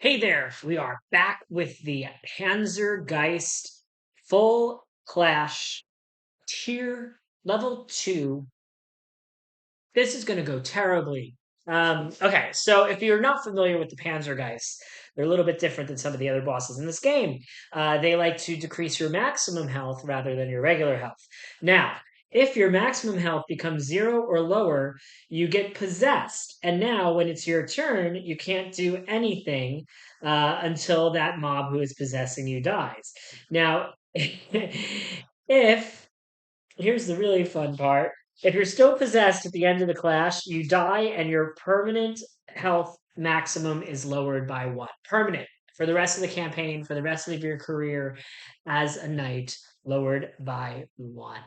Hey there, we are back with the Panzergeist full clash tier level 2. This is going to go terribly. Okay, so if you're not familiar with the Panzergeists, they're a little bit different than some of the other bosses in this game. They like to decrease your maximum health rather than your regular health. Now, if your maximum health becomes 0 or lower, you get possessed. And now, when it's your turn, you can't do anything until that mob who is possessing you dies. Now, if here's the really fun part. If you're still possessed at the end of the clash, you die and your permanent health maximum is lowered by 1. Permanent. For the rest of the campaign, for the rest of your career as a knight, lowered by 1.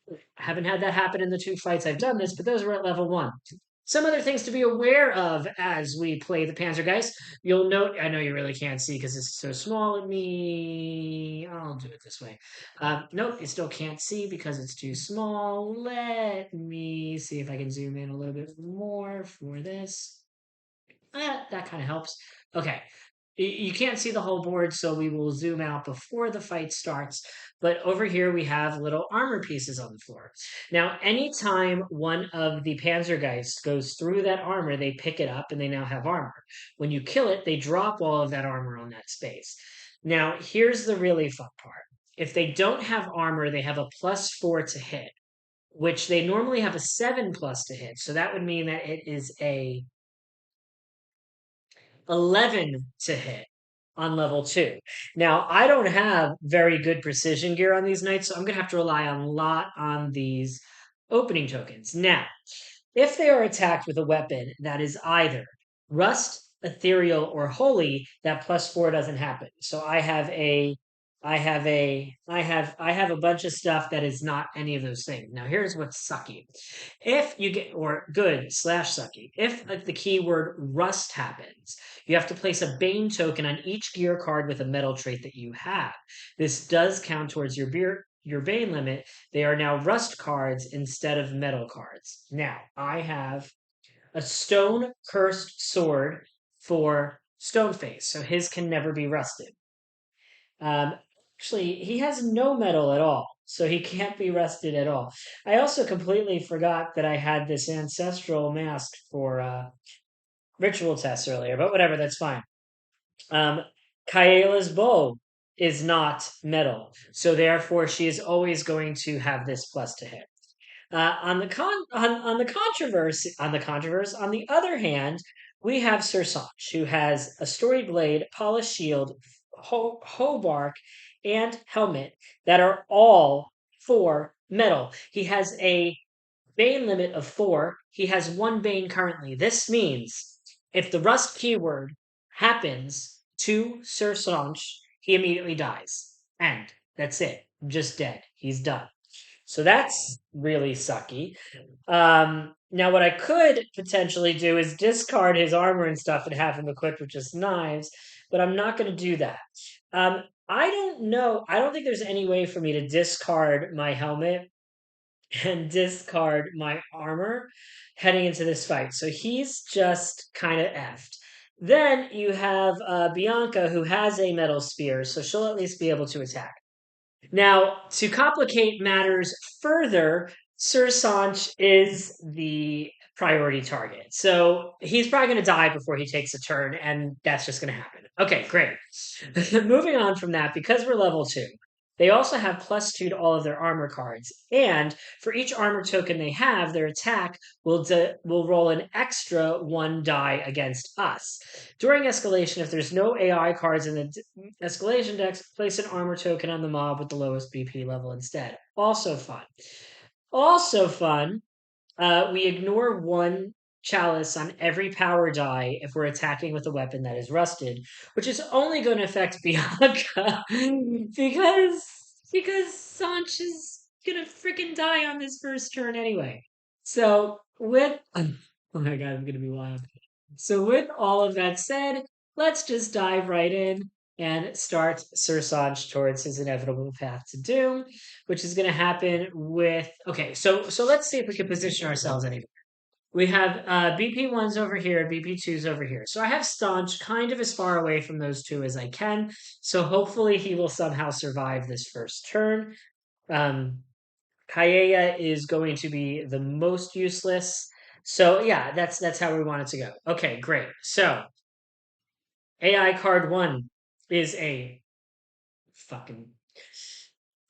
I haven't had that happen in the 2 fights I've done this, but those were at level 1. Some other things to be aware of as we play the Panzergeist. You'll note, I know you really can't see because it's so small. I'll do it this way. Nope, you still can't see because it's too small. Let me see if I can zoom in a little bit more for this. That kind of helps. Okay. You can't see the whole board, so we will zoom out before the fight starts. But over here, we have little armor pieces on the floor. Now, anytime one of the Panzergeists goes through that armor, they pick it up and they now have armor. When you kill it, they drop all of that armor on that space. Now, here's the really fun part. If they don't have armor, they have a +4 to hit, which they normally have a 7 plus to hit. So that would mean that it is a 11 to hit on level 2. Now, I don't have very good precision gear on these knights, so I'm going to have to rely a lot on these opening tokens. Now, if they are attacked with a weapon that is either rust, ethereal, or holy, that +4 doesn't happen. So I have a bunch of stuff that is not any of those things. Now here's what's sucky. If you get or good slash sucky, if the keyword rust happens, you have to place a Bane token on each gear card with a metal trait that you have. This does count towards your Bane limit. They are now rust cards instead of metal cards. Now, I have a stone cursed sword for Stoneface, so his can never be rusted. Um, Actually, he has no metal at all, so he can't be rusted at all. I also completely forgot that I had this ancestral mask for ritual tests earlier, but whatever, that's fine. Um, Kaela's bow is not metal, so therefore she is always going to have this plus to hit. On the controversy on the other hand, we have Sir Sonch, who has a storied blade, polished shield, hauberk, and helmet that are all for metal. He has a Bane limit of 4. He has 1 Bane currently. This means if the rust keyword happens to Sir Sonch, he immediately dies. And that's it. Just dead. He's done. So that's really sucky. Now, what I could potentially do is discard his armor and stuff and have him equipped with just knives, but I'm not going to do that. I don't know. I don't think there's any way for me to discard my helmet and discard my armor heading into this fight. So he's just kind of effed. Then you have Bianca, who has a metal spear, so she'll at least be able to attack. Now, to complicate matters further, Sir Sanch is the priority target. So he's probably going to die before he takes a turn, and that's just going to happen. Okay, great. Moving on from that, because we're level 2, they also have +2 to all of their armor cards. And for each armor token they have, their attack will roll an extra 1 die against us. During escalation, if there's no AI cards in the escalation decks, place an armor token on the mob with the lowest BP level instead. Also fun. Also fun, we ignore 1 chalice on every power die if we're attacking with a weapon that is rusted, which is only going to affect Bianca because Sanch is gonna freaking die on this first turn anyway. So with oh my god, I'm gonna be wild. So with all of that said, let's just dive right in and start Sir Sanch towards his inevitable path to doom, which is going to happen with. Okay, so let's see if we can position ourselves anywhere. We have BP1's over here, BP2's over here. So I have Staunch kind of as far away from those two as I can. So hopefully he will somehow survive this first turn. Um, Kaeya is going to be the most useless. So yeah, that's how we want it to go. Okay, great. So AI card one is a fucking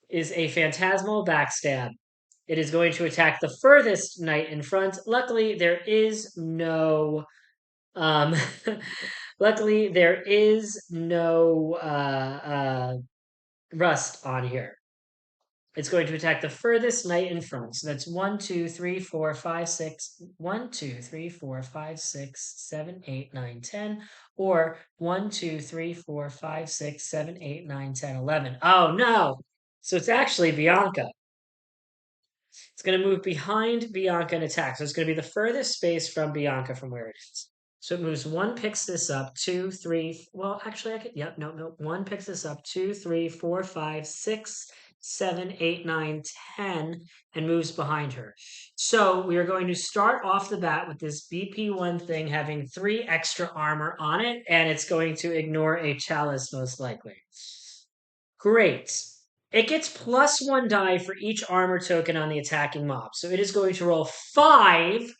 is a phantasmal backstab. It is going to attack the furthest knight in front. Luckily, there is no um luckily there is no rust on here. It's going to attack the furthest knight in front. So that's 1, 2, 3, 4, 5, 6. 1, 2, 3, 4, 5, 6, 7, 8, 9, 10. Or 1, 2, 3, 4, 5, 6, 7, 8, 9, 10, 11. Oh no! So it's actually Bianca. It's going to move behind Bianca and attack. So it's going to be the furthest space from Bianca from where it is. So it moves one, picks this up, two, three. Well, actually, I could. Yep, no, no. One picks this up, two, three, four, five, six, 7, 8, 9, 10, and moves behind her. So we are going to start off the bat with this BP1 thing having 3 extra armor on it, and it's going to ignore a chalice most likely. Great. It gets +1 die for each armor token on the attacking mob. So it is going to roll 5.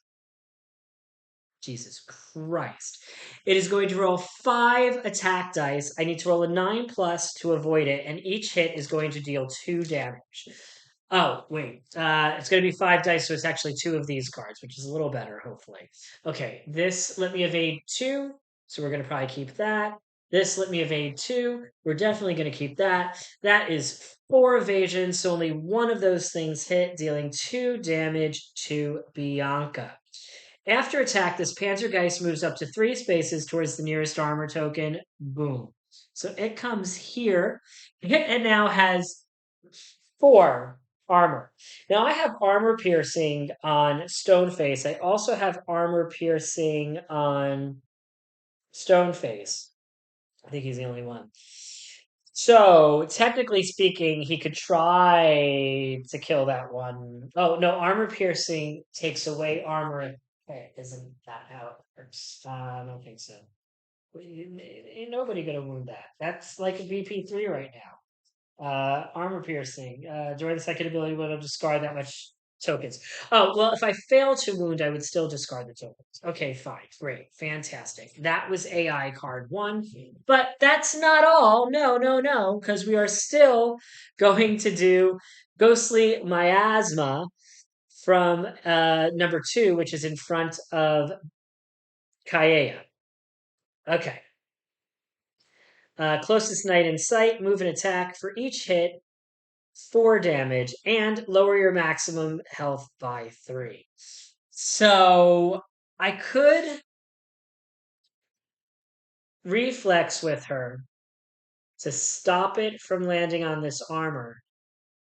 Jesus Christ. It is going to roll 5 attack dice. I need to roll a 9 plus to avoid it, and each hit is going to deal 2 damage. Oh, wait. It's going to be 5 dice, so it's actually 2 of these cards, which is a little better, hopefully. Okay, this let me evade 2, so we're going to probably keep that. This let me evade 2. We're definitely going to keep that. That is 4 evasions, so only one of those things hit, dealing 2 damage to Bianca. After attack, this Panzergeist moves up to 3 spaces towards the nearest armor token. Boom. So it comes here and now has 4 armor. Now I have armor piercing on Stoneface. I also have armor piercing on Stoneface. I think he's the only one. So technically speaking, he could try to kill that one. Oh no, armor piercing takes away armor. Okay, isn't that how it works? I don't think so. Ain't nobody gonna wound that. That's like a BP3 right now. Armor piercing. During the second ability, will discard that much tokens. Oh, well, if I fail to wound, I would still discard the tokens. Okay, fine. Great. Fantastic. That was AI card one. But that's not all. No, no, no, because we are still going to do Ghostly Miasma from number 2, which is in front of Kaea. Okay. Closest knight in sight, move and attack. For each hit, 4 damage and lower your maximum health by 3. So I could reflex with her to stop it from landing on this armor,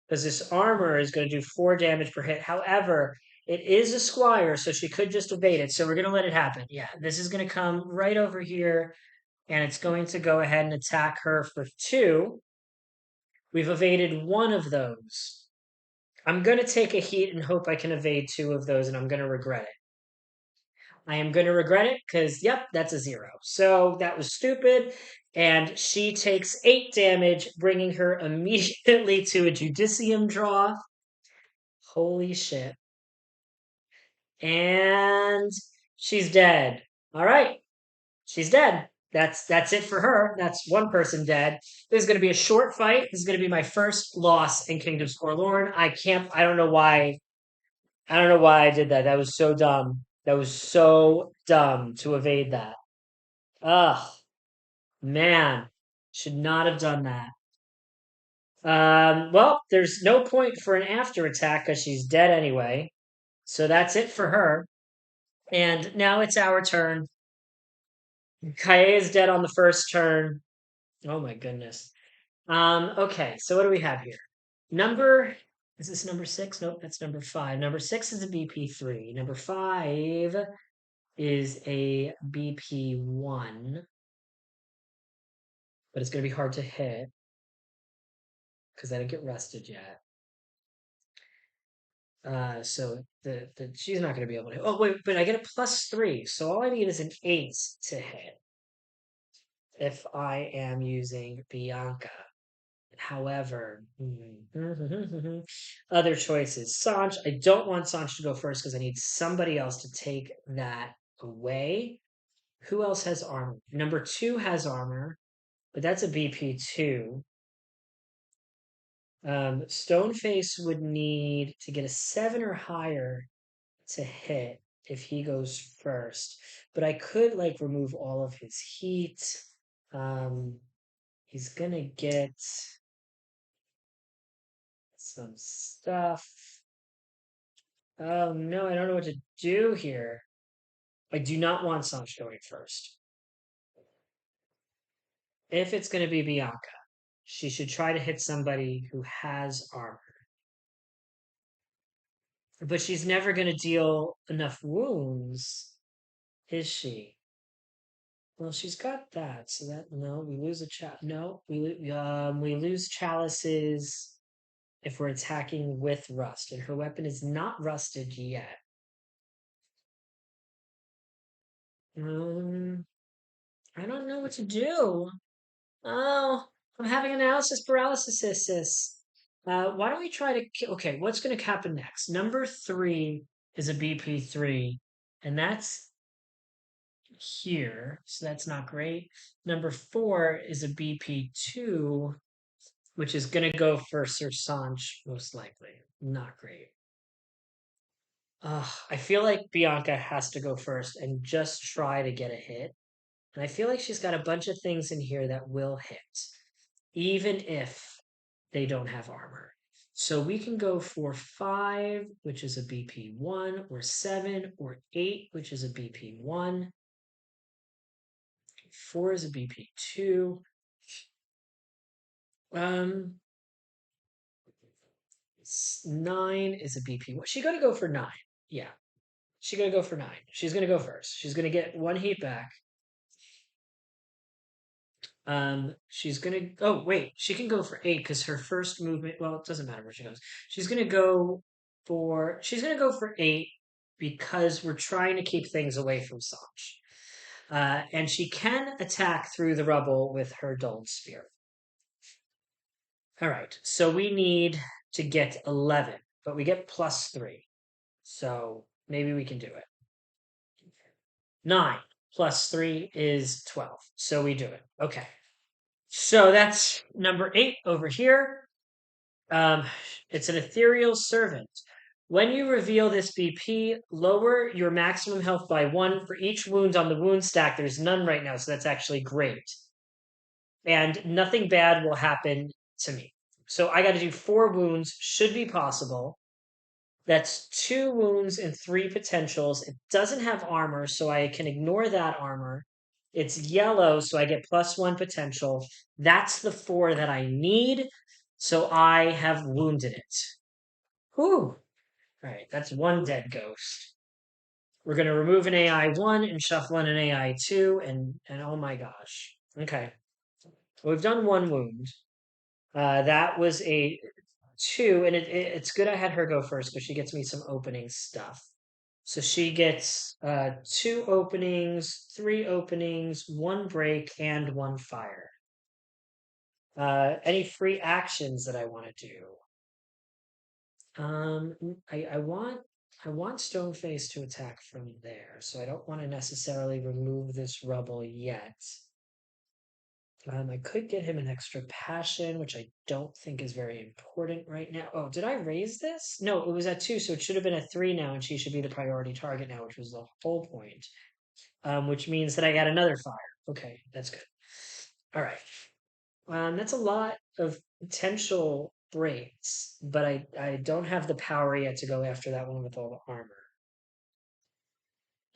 because this armor is going to do 4 damage per hit. However, it is a squire, so she could just evade it. So we're going to let it happen. Yeah, this is going to come right over here, and it's going to go ahead and attack her for 2. We've evaded 1 of those. I'm going to take a heat and hope I can evade 2 of those, and I'm going to regret it. I am going to regret it because, yep, that's a 0. So that was stupid. And she takes 8 damage, bringing her immediately to a Judicium draw. Holy shit. And she's dead. All right. She's dead. That's it for her. That's one person dead. This is going to be a short fight. This is going to be my first loss in Kingdoms Forlorn. I don't know why. I don't know why I did that. That was so dumb. That was so dumb to evade that. Ugh, man, should not have done that. Well, there's no point for an after attack because she's dead anyway. So that's it for her. And now it's our turn. Kaye is dead on the first turn. Oh my goodness. Okay, so what do we have here? Number is this number 6? Nope, that's number 5. Number 6 is a BP3. Number 5 is a BP1, but it's going to be hard to hit because I didn't get rested yet. So the she's not going to be able to. Oh wait, but I get a +3, so all I need is an 8 to hit if I am using Bianca. However, other choices. Sonch, I don't want Sonch to go first because I need somebody else to take that away. Who else has armor? Number 2 has armor, but that's a BP2. Stoneface would need to get a 7 or higher to hit if he goes first. But I could like remove all of his heat. Um, he's gonna get some stuff. Oh no, I don't know what to do here. I do not want Sanch going first. If it's gonna be Bianca, she should try to hit somebody who has armor. But she's never gonna deal enough wounds, is she? Well, she's got that, so that no, we lose a no, we lose chalices if we're attacking with rust, and her weapon is not rusted yet. Um, I don't know what to do. Oh, I'm having analysis paralysis. Why don't we try to? Okay, what's going to happen next? Number 3 is a BP3, and that's here, so that's not great. Number 4 is a BP2, which is going to go for Sir Sanch, most likely. Not great. I feel like Bianca has to go first and just try to get a hit. And I feel like she's got a bunch of things in here that will hit, even if they don't have armor. So we can go for 5, which is a BP1, or 7, or 8, which is a BP1. 4 is a BP2. Um, 9 is a BP1. She got to go for 9. Yeah, she got to go for 9. She's going to go first. She's going to get 1 heat back. She's gonna. Oh wait, she can go for 8 because her first movement. Well, it doesn't matter where she goes. She's gonna go for. She's gonna go for 8 because we're trying to keep things away from Sanch. And she can attack through the rubble with her dulled spear. All right, so we need to get 11, but we get +3, so maybe we can do it. 9 +3 is 12, so we do it. Okay. So that's number 8 over here. Um, it's an ethereal servant. When you reveal this BP, lower your maximum health by 1 for each wound on the wound stack. There's none right now, so that's actually great. And nothing bad will happen to me. So I got to do 4 wounds, should be possible. That's 2 wounds and 3 potentials. It doesn't have armor, so I can ignore that armor. It's yellow, so I get +1 potential. That's the 4 that I need, so I have wounded it. Whew. All right, that's 1 dead ghost. We're going to remove an AI1 and shuffle in an AI2, and oh my gosh. Okay. We've done 1 wound. That was a 2, and it's good I had her go first because she gets me some opening stuff. So she gets 2 openings, 3 openings, 1 break, and 1 fire. Any free actions that I want to do? I want Stoneface to attack from there, so I don't want to necessarily remove this rubble yet. I could get him an extra passion, which I don't think is very important right now. Oh, did I raise this? No, it was at 2, so it should have been at 3 now, and she should be the priority target now, which was the whole point. Which means that I got another fire. Okay, that's good. All right. That's a lot of potential breaks, but I don't have the power yet to go after that one with all the armor.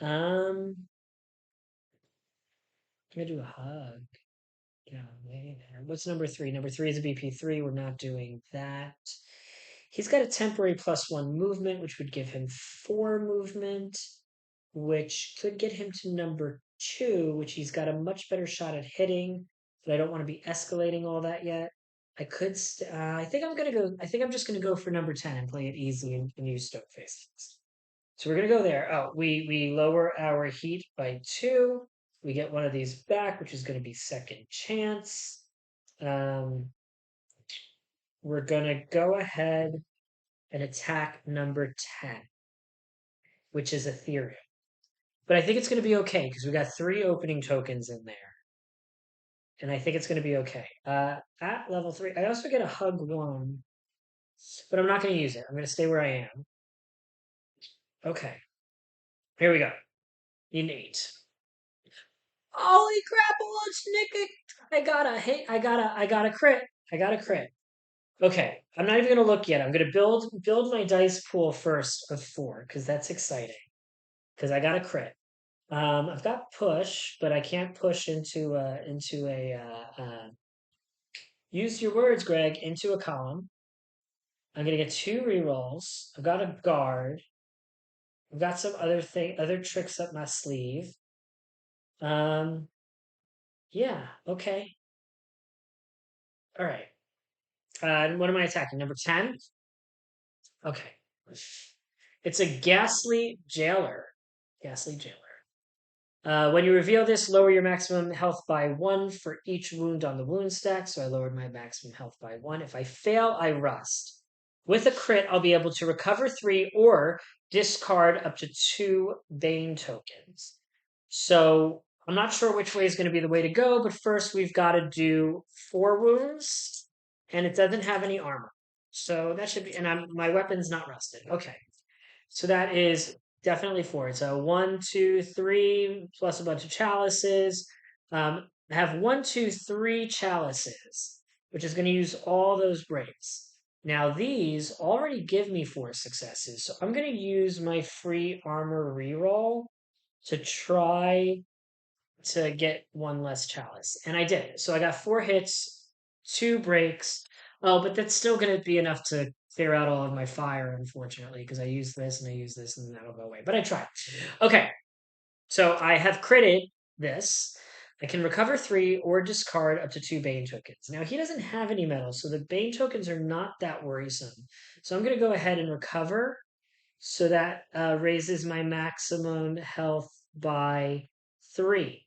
I'm gonna do a hug. Yeah, what's number 3? Number 3 is a BP3. We're not doing that. He's got a temporary +1 movement, which would give him 4 movement, which could get him to number 2, which he's got a much better shot at hitting, but I don't want to be escalating all that yet. I could. I think I'm gonna go. I think I'm just gonna go for number 10 and play it easy and use Stoneface. So we're gonna go there. Oh, we lower our heat by 2. We get one of these back, which is gonna be second chance. Um, we're gonna go ahead and attack number 10, which is Ethereum. But I think it's gonna be okay because we got 3 opening tokens in there. And I think it's gonna be okay. At level 3, I also get a hug 1, but I'm not gonna use it. I'm gonna stay where I am. Okay. Here we go. Innate. Holy crap, Nick. I got a hit. I got a crit. I got a crit. Okay. I'm not even gonna look yet. I'm gonna build my dice pool first of 4, because that's exciting. Because I got a crit. I've got push, but I can't push use your words, Greg, into a column. I'm gonna get 2 rerolls. I've got a guard. I've got some other tricks up my sleeve. Um, yeah, okay. All right. What am I attacking? Number 10? Okay. It's a ghastly jailer. Ghastly jailer. When you reveal this, lower your maximum health by 1 for each wound on the wound stack. So I lowered my maximum health by 1. If I fail, I rust. With a crit, I'll be able to recover 3 or discard up to 2 Bane tokens. So I'm not sure which way is going to be the way to go, but first we've got to do 4 wounds, and it doesn't have any armor. So that should be, and my weapon's not rusted. Okay. So that is definitely 4. It's a 1, 2, 3 plus a bunch of chalices. I have 1, 2, 3 chalices, which is going to use all those breaks. Now these already give me 4 successes, so I'm going to use my free armor reroll to try to get 1 less chalice, and I did. So I got 4 hits, 2 breaks. Oh, but that's still going to be enough to clear out all of my fire, unfortunately, because I use this and I use this, and then that'll go away. But I tried. Okay, so I have critted this. I can recover 3 or discard up to 2 Bane tokens. Now he doesn't have any metals, so the Bane tokens are not that worrisome. So I'm going to go ahead and recover. So that raises my maximum health by 3.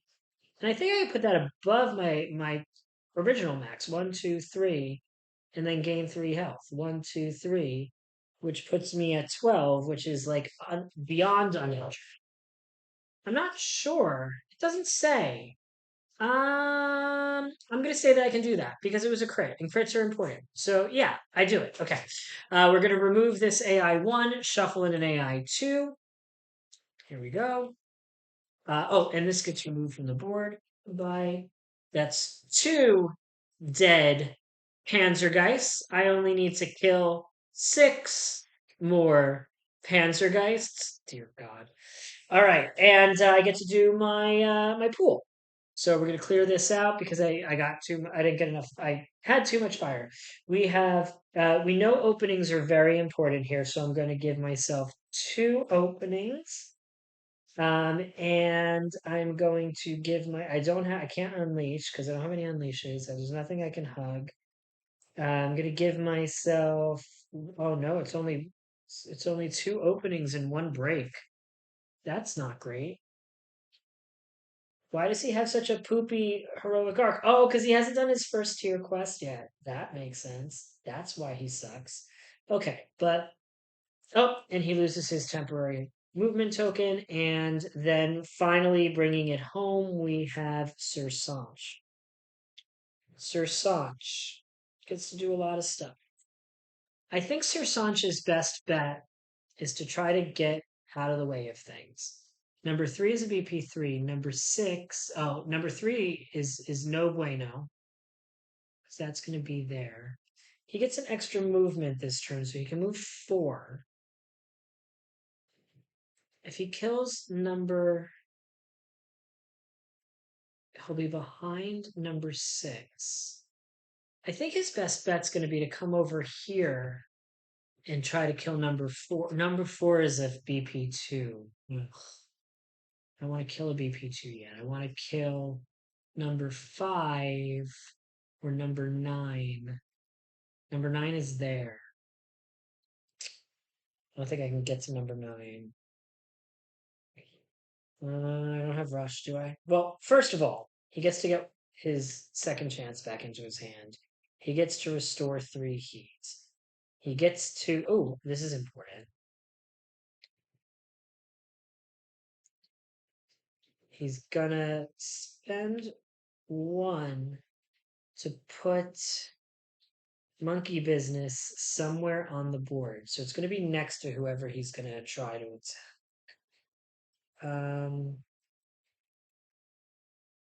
And I think I put that above my original max. 1, 2, 3, and then gain 3 health. 1, 2, 3, which puts me at 12, which is like beyond uninjured. I'm not sure. It doesn't say. I'm gonna say that I can do that because it was a crit, and crits are important. So yeah, I do it. Okay. We're gonna remove this AI1, shuffle in an AI2. Here we go. Oh, and this gets removed from the board by that's 2 dead Panzergeists. I only need to kill 6 more Panzergeists. Dear God. All right, and I get to do my pool. So we're gonna clear this out because I didn't get enough. I had too much fire. We know openings are very important here, so I'm going to give myself 2 openings. And I'm going to give I can't unleash because I don't have any unleashes. There's nothing I can hug. I'm gonna give myself, oh no, it's only 2 openings and 1 break. That's not great. Why does he have such a poopy heroic arc? Oh, because he hasn't done his first tier quest yet. That makes sense. That's why he sucks. Okay, but oh, and he loses his temporary movement token. And then finally bringing it home, we have Sir Sonch. Sir Sonch gets to do a lot of stuff. I think Sir Sonch's best bet is to try to get out of the way of things. Number 3 is a BP3. Number 3 is no bueno. So that's going to be there. He gets an extra movement this turn, so he can move 4. If he kills he'll be behind number 6. I think his best bet's going to be to come over here and try to kill number 4. Number 4 is a BP2. Ugh. I don't want to kill a BP2 yet. I want to kill number 5 or number 9. Number 9 is there. I don't think I can get to number 9. I don't have rush, do I? Well, first of all, he gets to get his second chance back into his hand. He gets to restore 3 heat. He gets to. Oh, this is important. He's gonna spend 1 to put monkey business somewhere on the board. So it's going to be next to whoever he's going to try to attack.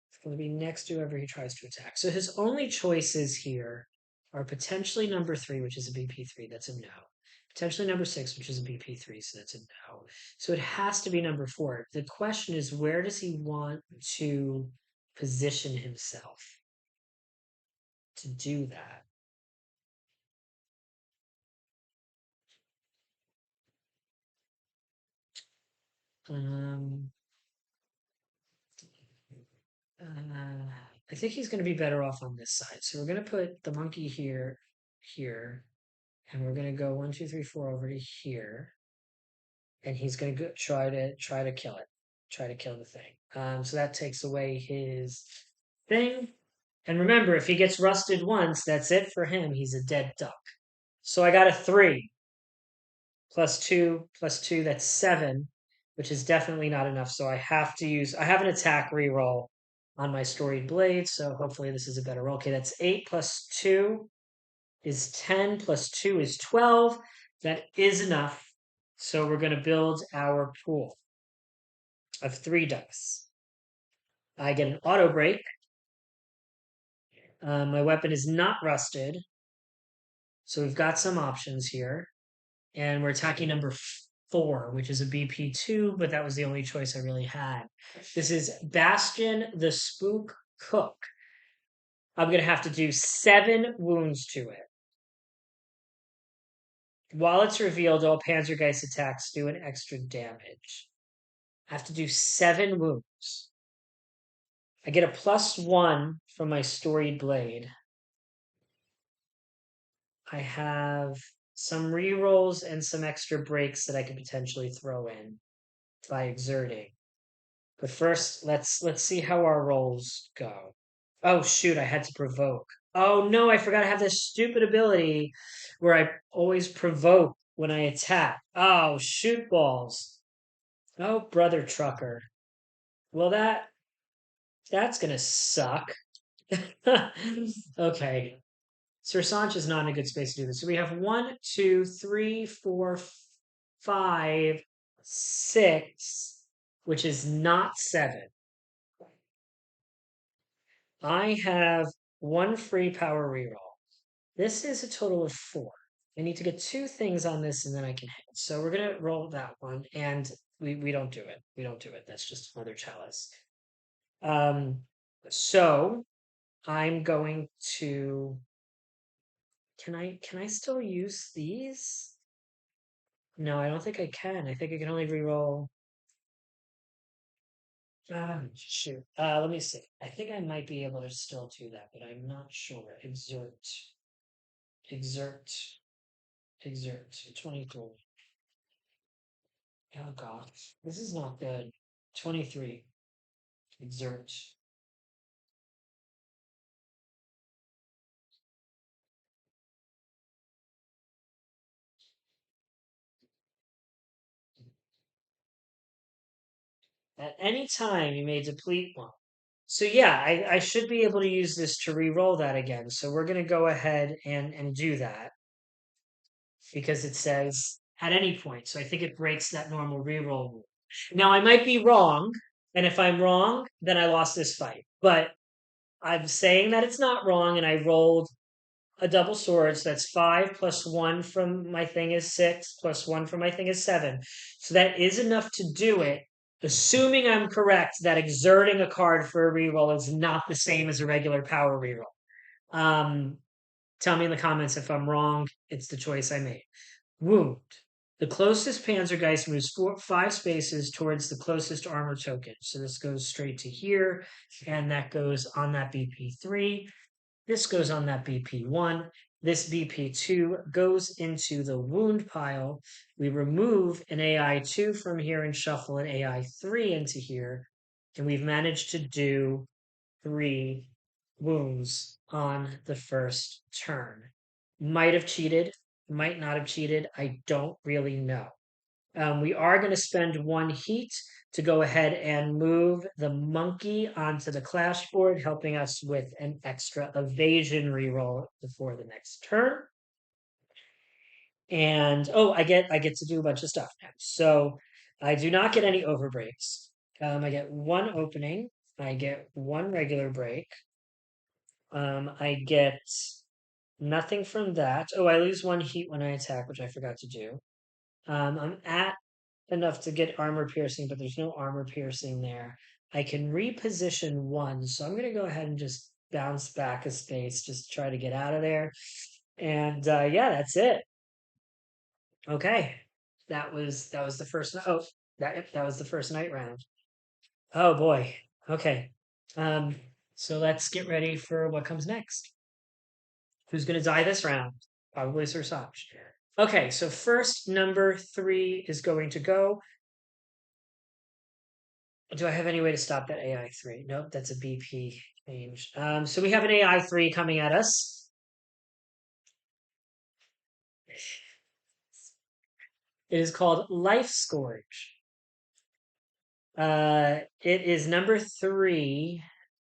It's going to be next to whoever he tries to attack. So his only choices here are potentially number 3, which is a BP3. That's a no. Potentially number 6, which is a BP3. So that's a no. So it has to be number 4. The question is, where does he want to position himself to do that? Um, I think he's going to be better off on this side. So we're going to put the monkey here, here, and we're going to go 1, 2, 3, 4 over to here, and he's going to try to kill it, try to kill the thing. So that takes away his thing. And remember, if he gets rusted once, that's it for him. He's a dead duck. So I got a 3 plus 2, that's 7, which is definitely not enough. So I have to use, I have an attack reroll on my storied blade. So hopefully this is a better roll. Okay, that's 8 plus 2 is 10 plus 2 is 12. That is enough. So we're going to build our pool of 3 dice. I get an auto break. My weapon is not rusted. So we've got some options here. And we're attacking number 4, which is a BP2, but that was the only choice I really had. This is Bastion the Spook Cook. I'm going to have to do 7 wounds to it. While it's revealed, all Panzergeist attacks do an extra damage. I have to do 7 wounds. I get a +1 from my storied blade. I have some rerolls and some extra breaks that I could potentially throw in by exerting. But first, let's see how our rolls go. Oh shoot, I had to provoke. Oh no, I forgot I have this stupid ability where I always provoke when I attack. Oh, shoot balls. Oh, brother trucker. Well, that's gonna suck. Okay. Sir Sonch is not in a good space to do this. So we have 1, 2, 3, 4, 5, 6, which is not 7. I have 1 free power reroll. This is a total of 4. I need to get 2 things on this and then I can hit. So we're gonna roll that one, and we don't do it. We don't do it. That's just another chalice. So I'm going to. Can I still use these? No, I don't think I can. I think I can only reroll. Shoot. Let me see. I think I might be able to still do that, but I'm not sure. Exert, exert. 23. Oh god, this is not good. 23. Exert. At any time, you may deplete 1. So yeah, I should be able to use this to re-roll that again. So we're going to go ahead and do that because it says at any point. So I think it breaks that normal re-roll rule. Now I might be wrong, and if I'm wrong, then I lost this fight. But I'm saying that it's not wrong, and I rolled a double sword. So that's 5 plus 1 from my thing is 6 plus 1 from my thing is 7. So that is enough to do it. Assuming I'm correct that exerting a card for a reroll is not the same as a regular power reroll. Tell me in the comments if I'm wrong. It's the choice I made. Wound. The closest Panzergeist moves 5 spaces towards the closest armor token. So this goes straight to here, and that goes on that BP3. This goes on that BP1. This BP2 goes into the wound pile. We remove an AI2 from here and shuffle an AI3 into here. And we've managed to do 3 wounds on the first turn. Might have cheated, might not have cheated. I don't really know. We are going to spend 1 heat to go ahead and move the monkey onto the clash board, helping us with an extra evasion reroll before the next turn. And oh, I get to do a bunch of stuff now. So I do not get any overbreaks. I get 1 opening. I get 1 regular break. I get nothing from that. Oh, I lose 1 heat when I attack, which I forgot to do. I'm at enough to get armor piercing, but there's no armor piercing there. I can reposition 1, so I'm going to go ahead and just bounce back a space, just try to get out of there. And yeah, that's it. Okay, that was the first. Oh, that was the first night round. Oh boy. Okay. Um, so let's get ready for what comes next. Who's going to die this round? Probably Sir Sonch. Okay, so first number 3 is going to go. Do I have any way to stop that AI3? Nope, that's a BP change. So we have an AI3 coming at us. It is called Life Scourge. It is number 3,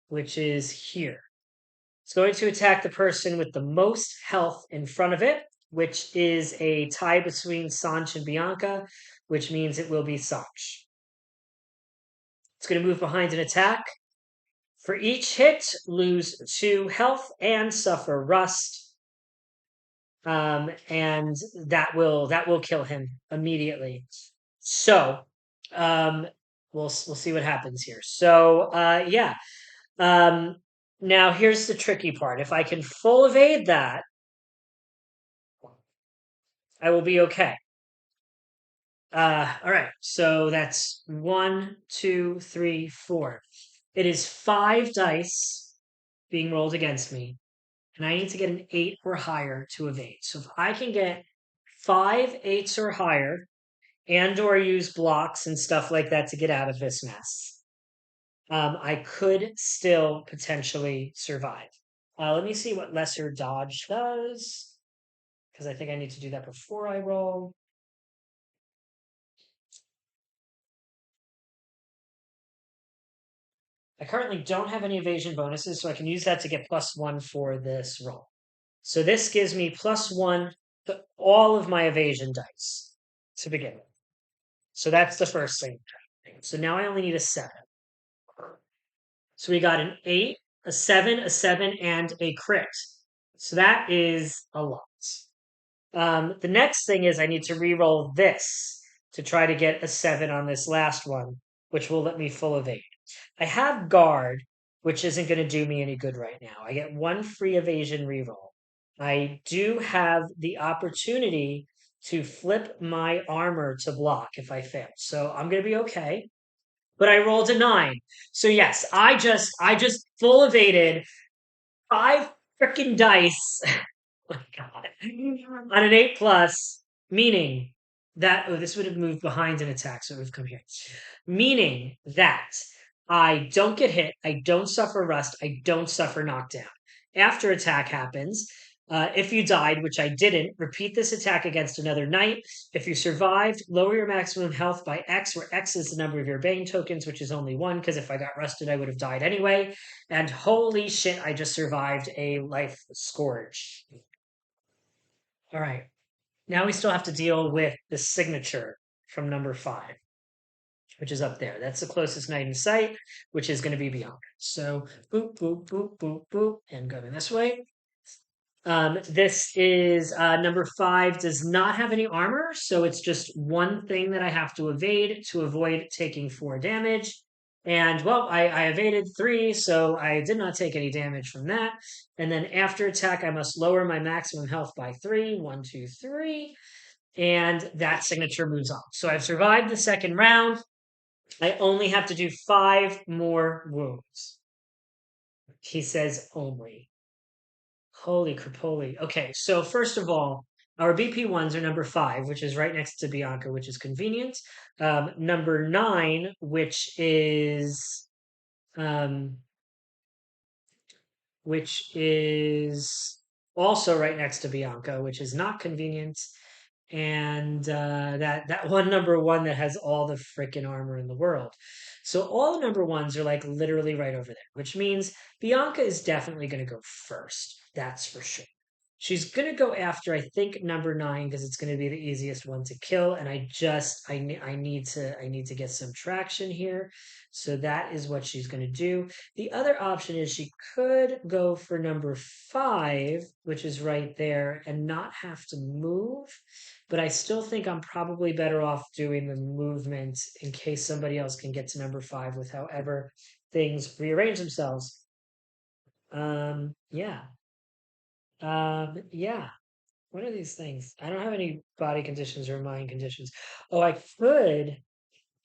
which is here. It's going to attack the person with the most health in front of it, which is a tie between Sonch and Bianca, which means it will be Sonch. It's going to move behind an attack. For each hit, lose 2 health and suffer rust. And that will kill him immediately. So we'll see what happens here. So yeah. Now here's the tricky part. If I can full evade that, I will be okay. All right. So that's 1, 2, 3, 4. It is 5 dice being rolled against me, and I need to get an 8 or higher to evade. So if I can get 5 8s or higher, and or use blocks and stuff like that to get out of this mess, I could still potentially survive. Let me see what lesser dodge does, because I think I need to do that before I roll. I currently don't have any evasion bonuses, so I can use that to get +1 for this roll. So this gives me +1 to all of my evasion dice to begin with. So that's the first thing. So now I only need a 7. So we got an 8, a 7, a 7, and a crit. So that is a lot. The next thing is I need to re-roll this to try to get a 7 on this last one, which will let me full evade. I have guard, which isn't going to do me any good right now. I get 1 free evasion reroll. I do have the opportunity to flip my armor to block if I fail. So I'm going to be okay. But I rolled a 9. So yes, I just full evaded 5 freaking dice. Oh my god. On an 8 plus, meaning that this would have moved behind an attack, so it would have come here. Meaning that I don't get hit, I don't suffer rust, I don't suffer knockdown. After attack happens, if you died, which I didn't, repeat this attack against another knight. If you survived, lower your maximum health by X, where X is the number of your Bane tokens, which is only 1, because if I got rusted, I would have died anyway. And holy shit, I just survived a life scourge. All right. Now we still have to deal with the signature from number 5, which is up there. That's the closest knight in sight, which is going to be Bianca. So boop, boop, boop, boop, boop, and going this way. This is number 5 does not have any armor, so it's just 1 thing that I have to evade to avoid taking 4 damage. And well, I evaded 3, so I did not take any damage from that. And then after attack, I must lower my maximum health by 3. 1, 2, 3. And that signature moves on. So I've survived the second round. I only have to do 5 more wounds. He says only. Holy crapoli. Okay, so first of all, our BP ones are number 5, which is right next to Bianca, which is convenient. Number 9, um, which is also right next to Bianca, which is not convenient. And that one number one that has all the freaking armor in the world. So all the number ones are like literally right over there, which means Bianca is definitely going to go first. That's for sure. She's going to go after, I think, number 9 because it's going to be the easiest one to kill. And I need to get some traction here. So that is what she's going to do. The other option is she could go for number 5, which is right there, and not have to move. But I still think I'm probably better off doing the movement in case somebody else can get to number 5 with however things rearrange themselves. Yeah. Yeah. What are these things? I don't have any body conditions or mind conditions. Oh, I could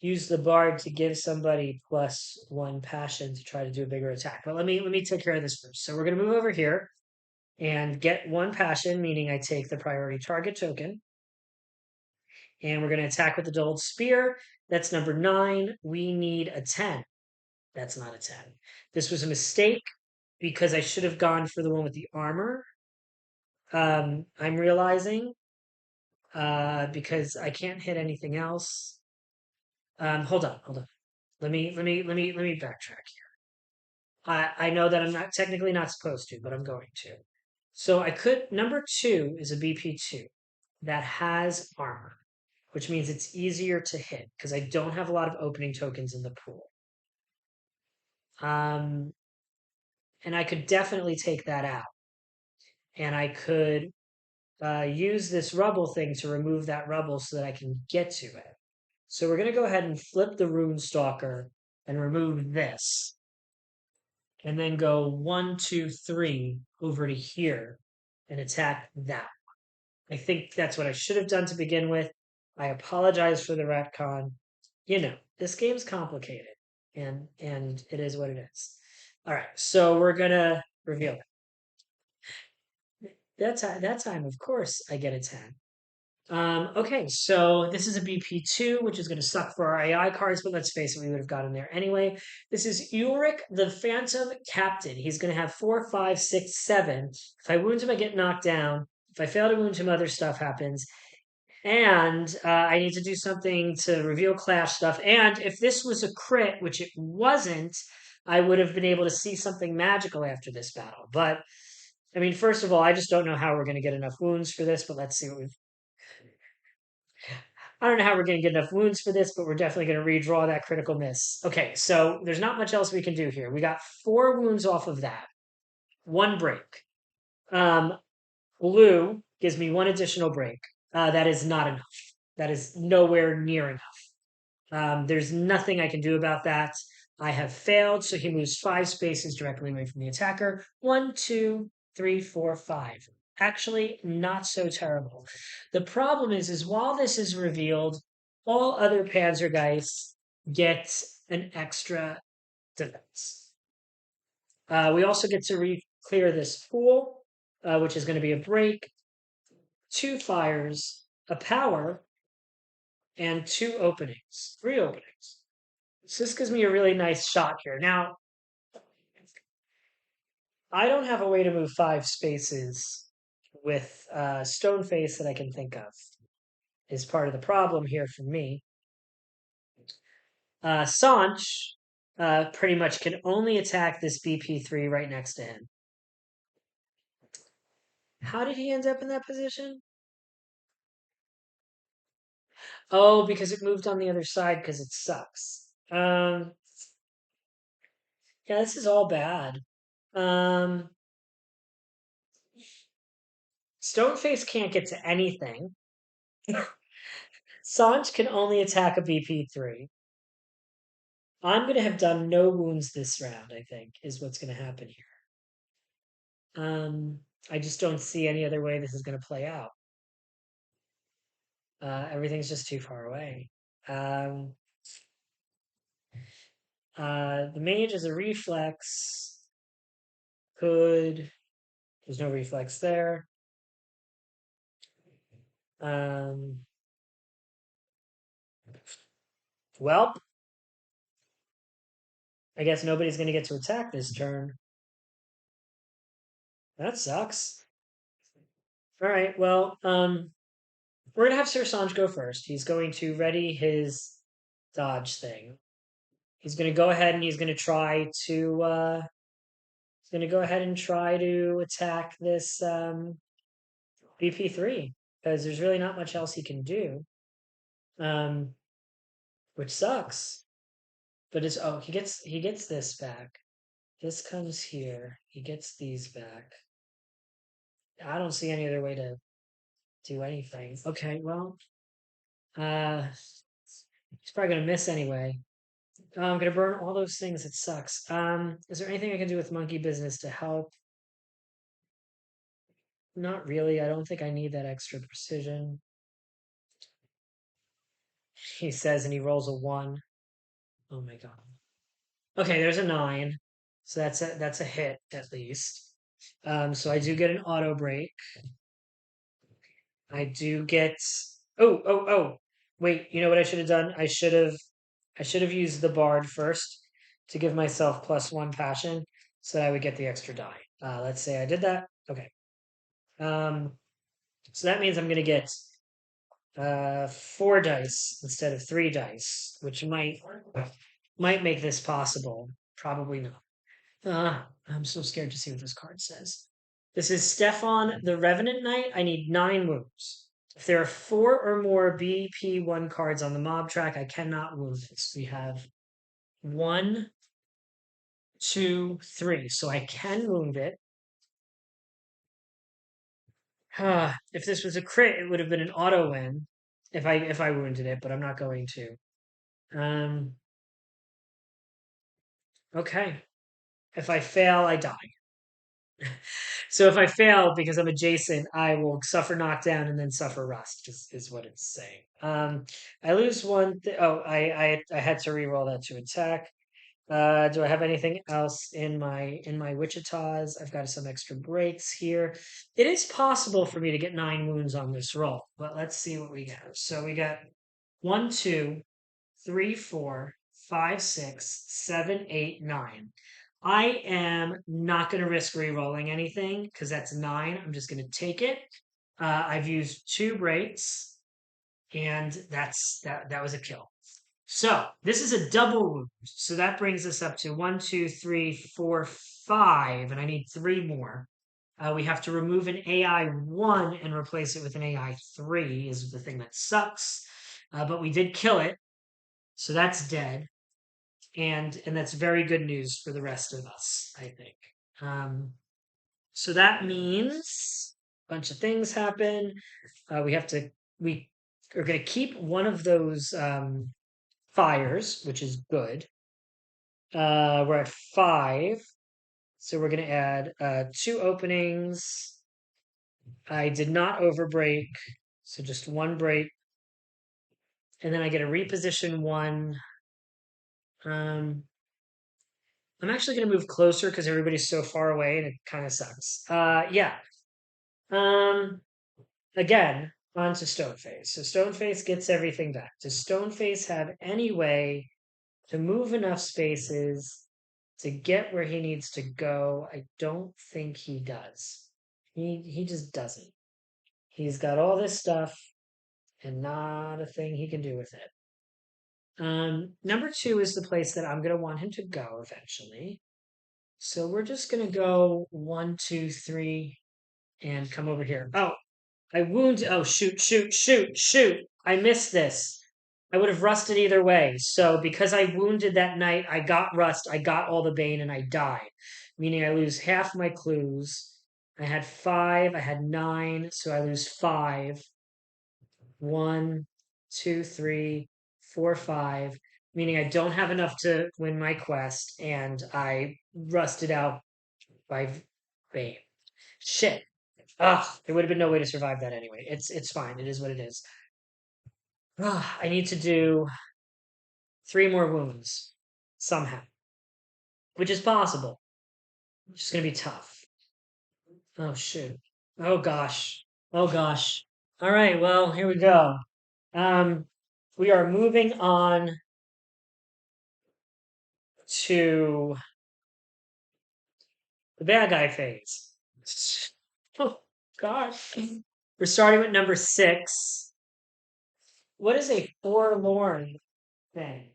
use the bard to give somebody +1 passion to try to do a bigger attack. But let me take care of this first. So we're gonna move over here and get 1 passion, meaning I take the priority target token, and we're gonna attack with the dulled spear. That's number 9. We need a 10. That's not a 10. This was a mistake because I should have gone for the one with the armor. I'm realizing because I can't hit anything else. Hold on, hold on. Let me backtrack here. I know that I'm not technically not supposed to, but I'm going to. So I could number 2 is a BP2 that has armor, which means it's easier to hit because I don't have a lot of opening tokens in the pool. Um, and I could definitely take that out, and I could use this rubble thing to remove that rubble so that I can get to it. So we're going to go ahead and flip the Rune Stalker and remove this. And then go 1, 2, 3 over to here and attack that. I think that's what I should have done to begin with. I apologize for the retcon. This game's complicated and it is what it is. All right, so we're gonna reveal it. That time, of course, I get a 10. Okay, so this is a BP2, which is going to suck for our AI cards, but let's face it, we would have gotten there anyway. This is Ulrich, the Phantom Captain. He's going to have 4, 5, 6, 7. If I wound him, I get knocked down. If I fail to wound him, other stuff happens. And I need to do something to reveal clash stuff. And if this was a crit, which it wasn't, I would have been able to see something magical after this battle. But I mean, first of all, I just don't know how we're going to get enough wounds for this, but let's see what we've I don't know how we're going to get enough wounds for this, but we're definitely going to redraw that critical miss. Okay, so there's not much else we can do here. We got 4 wounds off of that, 1 break. Um, Blue gives me 1 additional break. That is not enough. That is nowhere near enough. There's nothing I can do about that. I have failed, so he moves 5 spaces directly away from the attacker. 1, 2, 3, 4, 5. Actually, not so terrible. The problem is while this is revealed, all other Panzergeists get an extra defense. We also get to clear this pool, which is going to be a break, 2 fires, a power, and 2 openings, 3 openings. So this gives me a really nice shot here. Now, I don't have a way to move 5 spaces with Stoneface that I can think of. Is part of the problem here for me. Sonch pretty much can only attack this BP3 right next to him. How did he end up in that position? Oh, because it moved on the other side because it sucks. Yeah, this is all bad. Um, Stoneface can't get to anything. Sonch can only attack a BP3. I'm going to have done no wounds this round, I think, is what's going to happen here. I just don't see any other way this is going to play out. Everything's just too far away. Um, the mage as a reflex could There's no reflex there. Um, well, I guess nobody's going to get to attack this turn. That sucks. All right, well, we're going to have Sir Sanj go first. He's going to ready his dodge thing. He's going to go ahead and he's going to try to attack this BP3 because there's really not much else he can do. Um, which sucks. But it's oh, he gets this back. This comes here. He gets these back. I don't see any other way to do anything. Okay, well, he's probably gonna miss anyway. I'm gonna burn all those things. It sucks. Is there anything I can do with monkey business to help? Not really. I don't think I need that extra precision. He says, and he rolls a 1. Oh my god. Okay, there's a 9. So that's a hit at least. So I do get an auto break. I do get oh. Wait, you know what I should have done? I should have used the bard first to give myself +1 passion so that I would get the extra die. Let's say I did that. Okay. Um, so that means I'm gonna get 4 dice instead of 3 dice, which might make this possible. Probably not. I'm so scared to see what this card says. This is Stefan the Revenant Knight. I need 9 wounds. If there are 4 or more BP1 cards on the mob track, I cannot wound this. We have 1, 2, 3. So I can wound it. If this was a crit, it would have been an auto win if I wounded it, but I'm not going to. Um, okay. If I fail, I die. So if I fail because I'm adjacent, I will suffer knockdown and then suffer rust. Is what it's saying. I lose one. I had to reroll that to attack. Do I have anything else in my Wichitas? I've got some extra breaks here. It is possible for me to get 9 wounds on this roll, but let's see what we get. So we got 1, 2, 3, 4, 5, 6, 7, 8, 9. I am not going to risk re-rolling anything because that's 9. I'm just going to take it. I've used 2 breaks, and that was a kill. So this is a double wound. So that brings us up to 1, 2, 3, 4, 5, and I need 3 more. We have to remove an AI 1 and replace it with an AI 3 is the thing that sucks. But we did kill it, so that's dead, and that's very good news for the rest of us, I think. Um, so that means a bunch of things happen. We are going to keep one of those fires, which is good. We're at 5, so we're going to add 2 openings. I did not overbreak, so just 1 break, and then I get a reposition 1. Um, I'm actually going to move closer because everybody's so far away, and it kind of sucks. Yeah. Um, Again, on to Stoneface. So Stoneface gets everything back. Does Stoneface have any way to move enough spaces to get where he needs to go? I don't think he does. He just doesn't. He's got all this stuff and not a thing he can do with it. Number 2 is the place that I'm gonna want him to go eventually. So we're just gonna go 1, 2, 3, and come over here. Oh, I wound. Oh, shoot. I missed this. I would have rusted either way. So because I wounded that knight, I got rust, I got all the bane, and I died. Meaning I lose half my clues. I had 5, I had 9, so I lose 5. 1, 2, 3, 4, 5. Meaning I don't have enough to win my quest, and I rusted out by bane. Shit. Ugh, there would have been no way to survive that anyway. It's fine. It is what it is. Ugh, I need to do 3 more wounds somehow, which is possible. It's just gonna be tough. Oh shoot. Oh gosh. Oh gosh. All right, well, here we go. Um, we are moving on to the bad guy phase. Oh gosh. We're starting with number 6. What is a forlorn thing?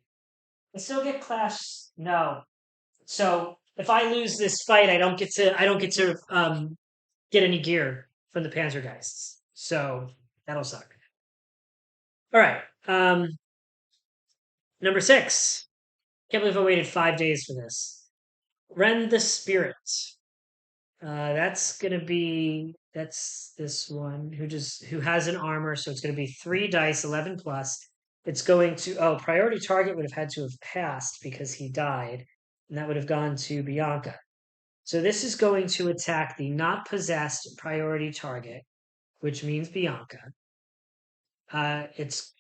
I still get clash. No. So if I lose this fight, I don't get to get any gear from the Panzergeists. So that'll suck. All right. Number 6. Can't believe I waited 5 days for this. Rend the Spirit. That's this one who has an armor, so it's gonna be 3 dice, 11 plus. It's going to priority target would have had to have passed because he died, and that would have gone to Bianca. So this is going to attack the not possessed priority target, which means Bianca.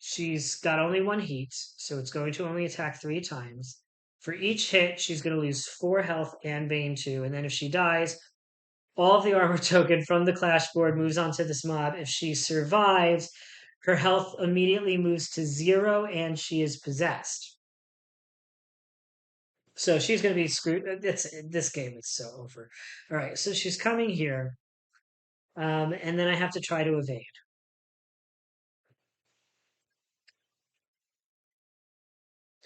She's got only 1 heat, so it's going to only attack 3 times. For each hit, she's going to lose 4 health and Bane 2, and then if she dies, all of the armor token from the clash board moves onto this mob. If she survives, her health immediately moves to 0, and she is possessed. So she's going to be screwed. This game is so over. All right, so she's coming here, and then I have to try to evade.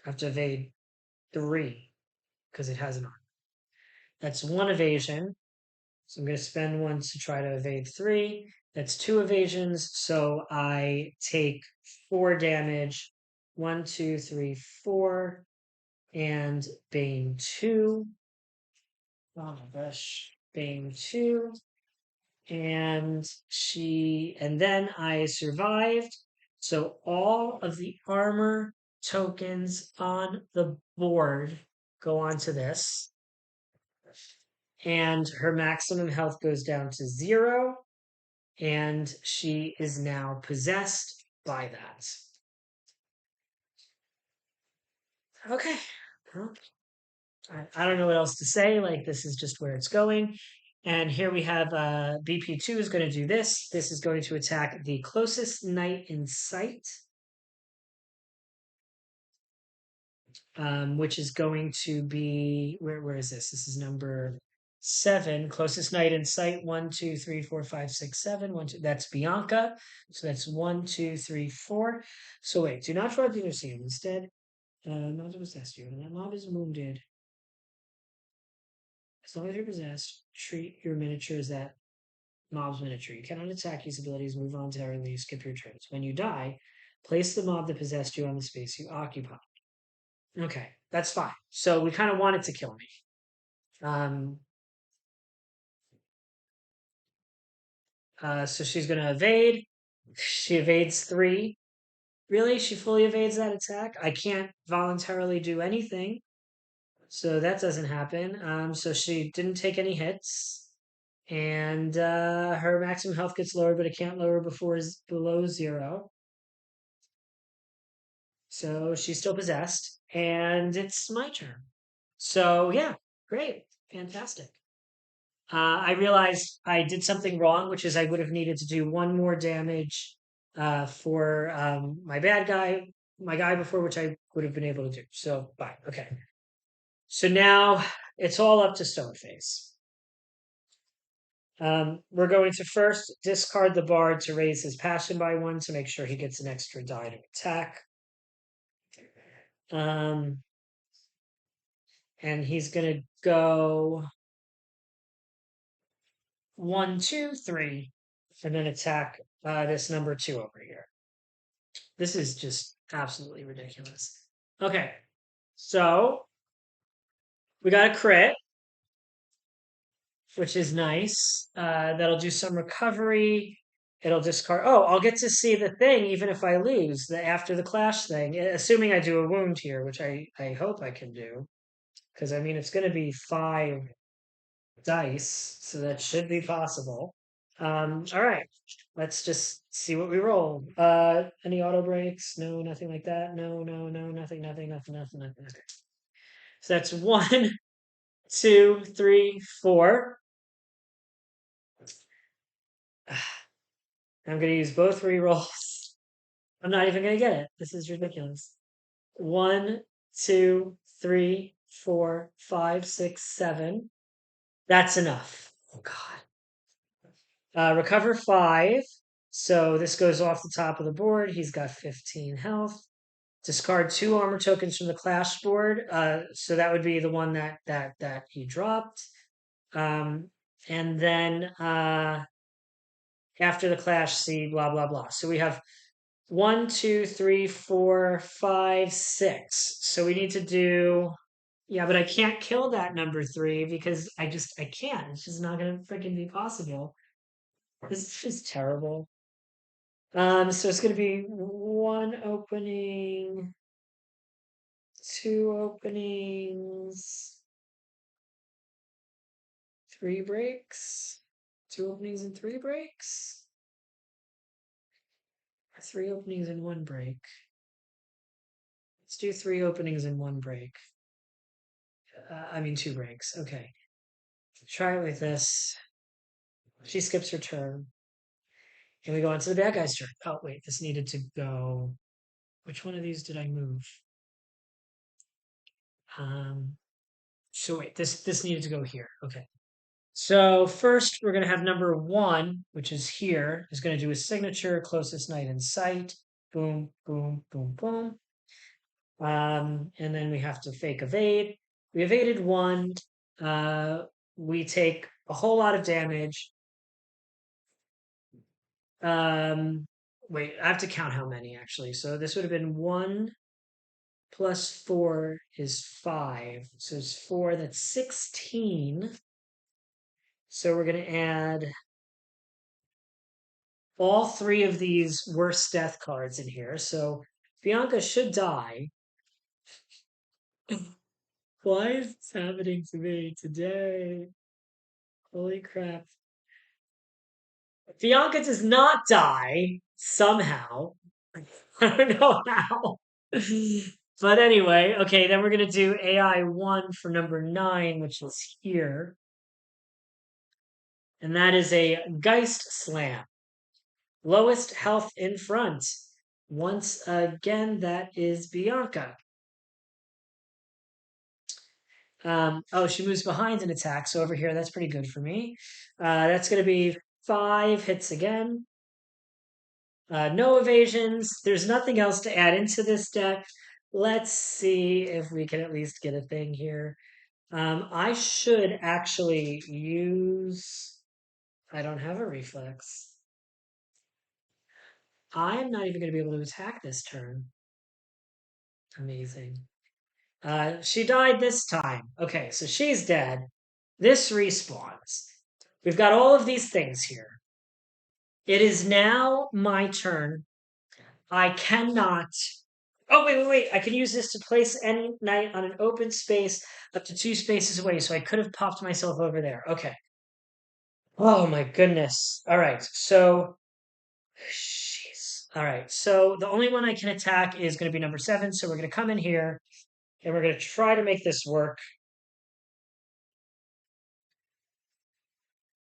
I have to evade 3 because it has an armor. That's 1 evasion. So I'm going to spend 1 to try to evade 3. That's 2 evasions. So I take 4 damage. 1, 2, 3, 4. And Bane 2. Oh my gosh. Bane 2. And then I survived. So all of the armor tokens on the board go onto this. And her maximum health goes down to 0. And she is now possessed by that. Okay. Well, I don't know what else to say. Like, this is just where it's going. And here we have BP2 is going to do this. This is going to attack the closest knight in sight, which is going to be where is this? This is number 7. Closest knight in sight. 1, 2, 3, 4, 5, 6, 7. 1, 2. That's Bianca. So that's 1, 2, 3, 4. So wait, do not try to museum. Instead, not to possess you. And that mob is wounded. As long as you're possessed, treat your miniature as that mob's miniature. You cannot attack, use abilities, move on entirely, skip your turns. When you die, place the mob that possessed you on the space you occupy. Okay, that's fine. So we kind of want it to kill me. So she's going to evade. She evades 3. Really? She fully evades that attack? I can't voluntarily do anything. So that doesn't happen. So she didn't take any hits. And her maximum health gets lowered, but it can't lower below 0. So she's still possessed, and it's my turn. So yeah, great, fantastic. I realized I did something wrong, which is I would have needed to do 1 more damage for my guy before, which I would have been able to do. So bye. Okay. So now it's all up to Stoneface. We're going to first discard the bard to raise his passion by 1 to make sure he gets an extra die to attack. And he's gonna go 1, 2, 3, and then attack this number 2 over here. This is just absolutely ridiculous. Okay, so we got a crit, which is nice. That'll do some recovery. It'll discard. Oh, I'll get to see the thing even if I lose the after the clash thing, assuming I do a wound here, which I hope I can do, because I mean it's going to be 5 dice, so that should be possible. All right, let's just see what we roll. Any auto breaks? No, nothing like that. No, no, no, nothing, nothing, nothing, nothing, nothing. Okay. So that's 1, 2, 3, 4. I'm going to use both rerolls. I'm not even going to get it. This is ridiculous. 1, 2, 3, 4, 5, 6, 7. That's enough. Oh God. Recover 5. So this goes off the top of the board. He's got 15 health. Discard 2 armor tokens from the clash board. So that would be the one that he dropped. And then after the clash, see blah blah blah. So we have 1, 2, 3, 4, 5, 6. So we need to do. Yeah, but I can't kill that number 3 because I can't. It's just not gonna freaking be possible. This is just terrible. So it's gonna be 1 opening, 2 openings, 3 breaks, 2 openings and 3 breaks, 3 openings and 1 break. Let's do 3 openings and 1 break. I mean 2 breaks. Okay. Try it with this. She skips her turn. And we go on to the bad guy's turn. Oh, wait, this needed to go. Which one of these did I move? Um, so wait, this needed to go here. Okay. So first we're gonna have number 1, which is here, is gonna do a signature, closest knight in sight. Boom, boom, boom, boom. And then we have to fake evade. We evaded 1. We take a whole lot of damage. Wait, I have to count how many actually. So this would have been 1 plus 4 is 5. So it's 4, that's 16. So we're going to add all 3 of these worst death cards in here. So Bianca should die. Why is this happening to me today? Holy crap. Bianca does not die somehow. I don't know how. But anyway, okay, then we're going to do AI 1 for number 9, which is here. And that is a Geist Slam. Lowest health in front. Once again, that is Bianca. Oh, she moves behind an attack, so over here, that's pretty good for me. That's going to be 5 hits again. No evasions. There's nothing else to add into this deck. Let's see if we can at least get a thing here. I should actually use. I don't have a reflex. I'm not even going to be able to attack this turn. Amazing. She died this time. Okay, so she's dead. This respawns. We've got all of these things here. It is now my turn. I cannot. Oh, wait. I can use this to place any knight on an open space up to 2 spaces away. So I could have popped myself over there. Okay. Oh my goodness. All right. So, jeez. All right. So the only one I can attack is going to be number 7. So we're going to come in here and we're going to try to make this work.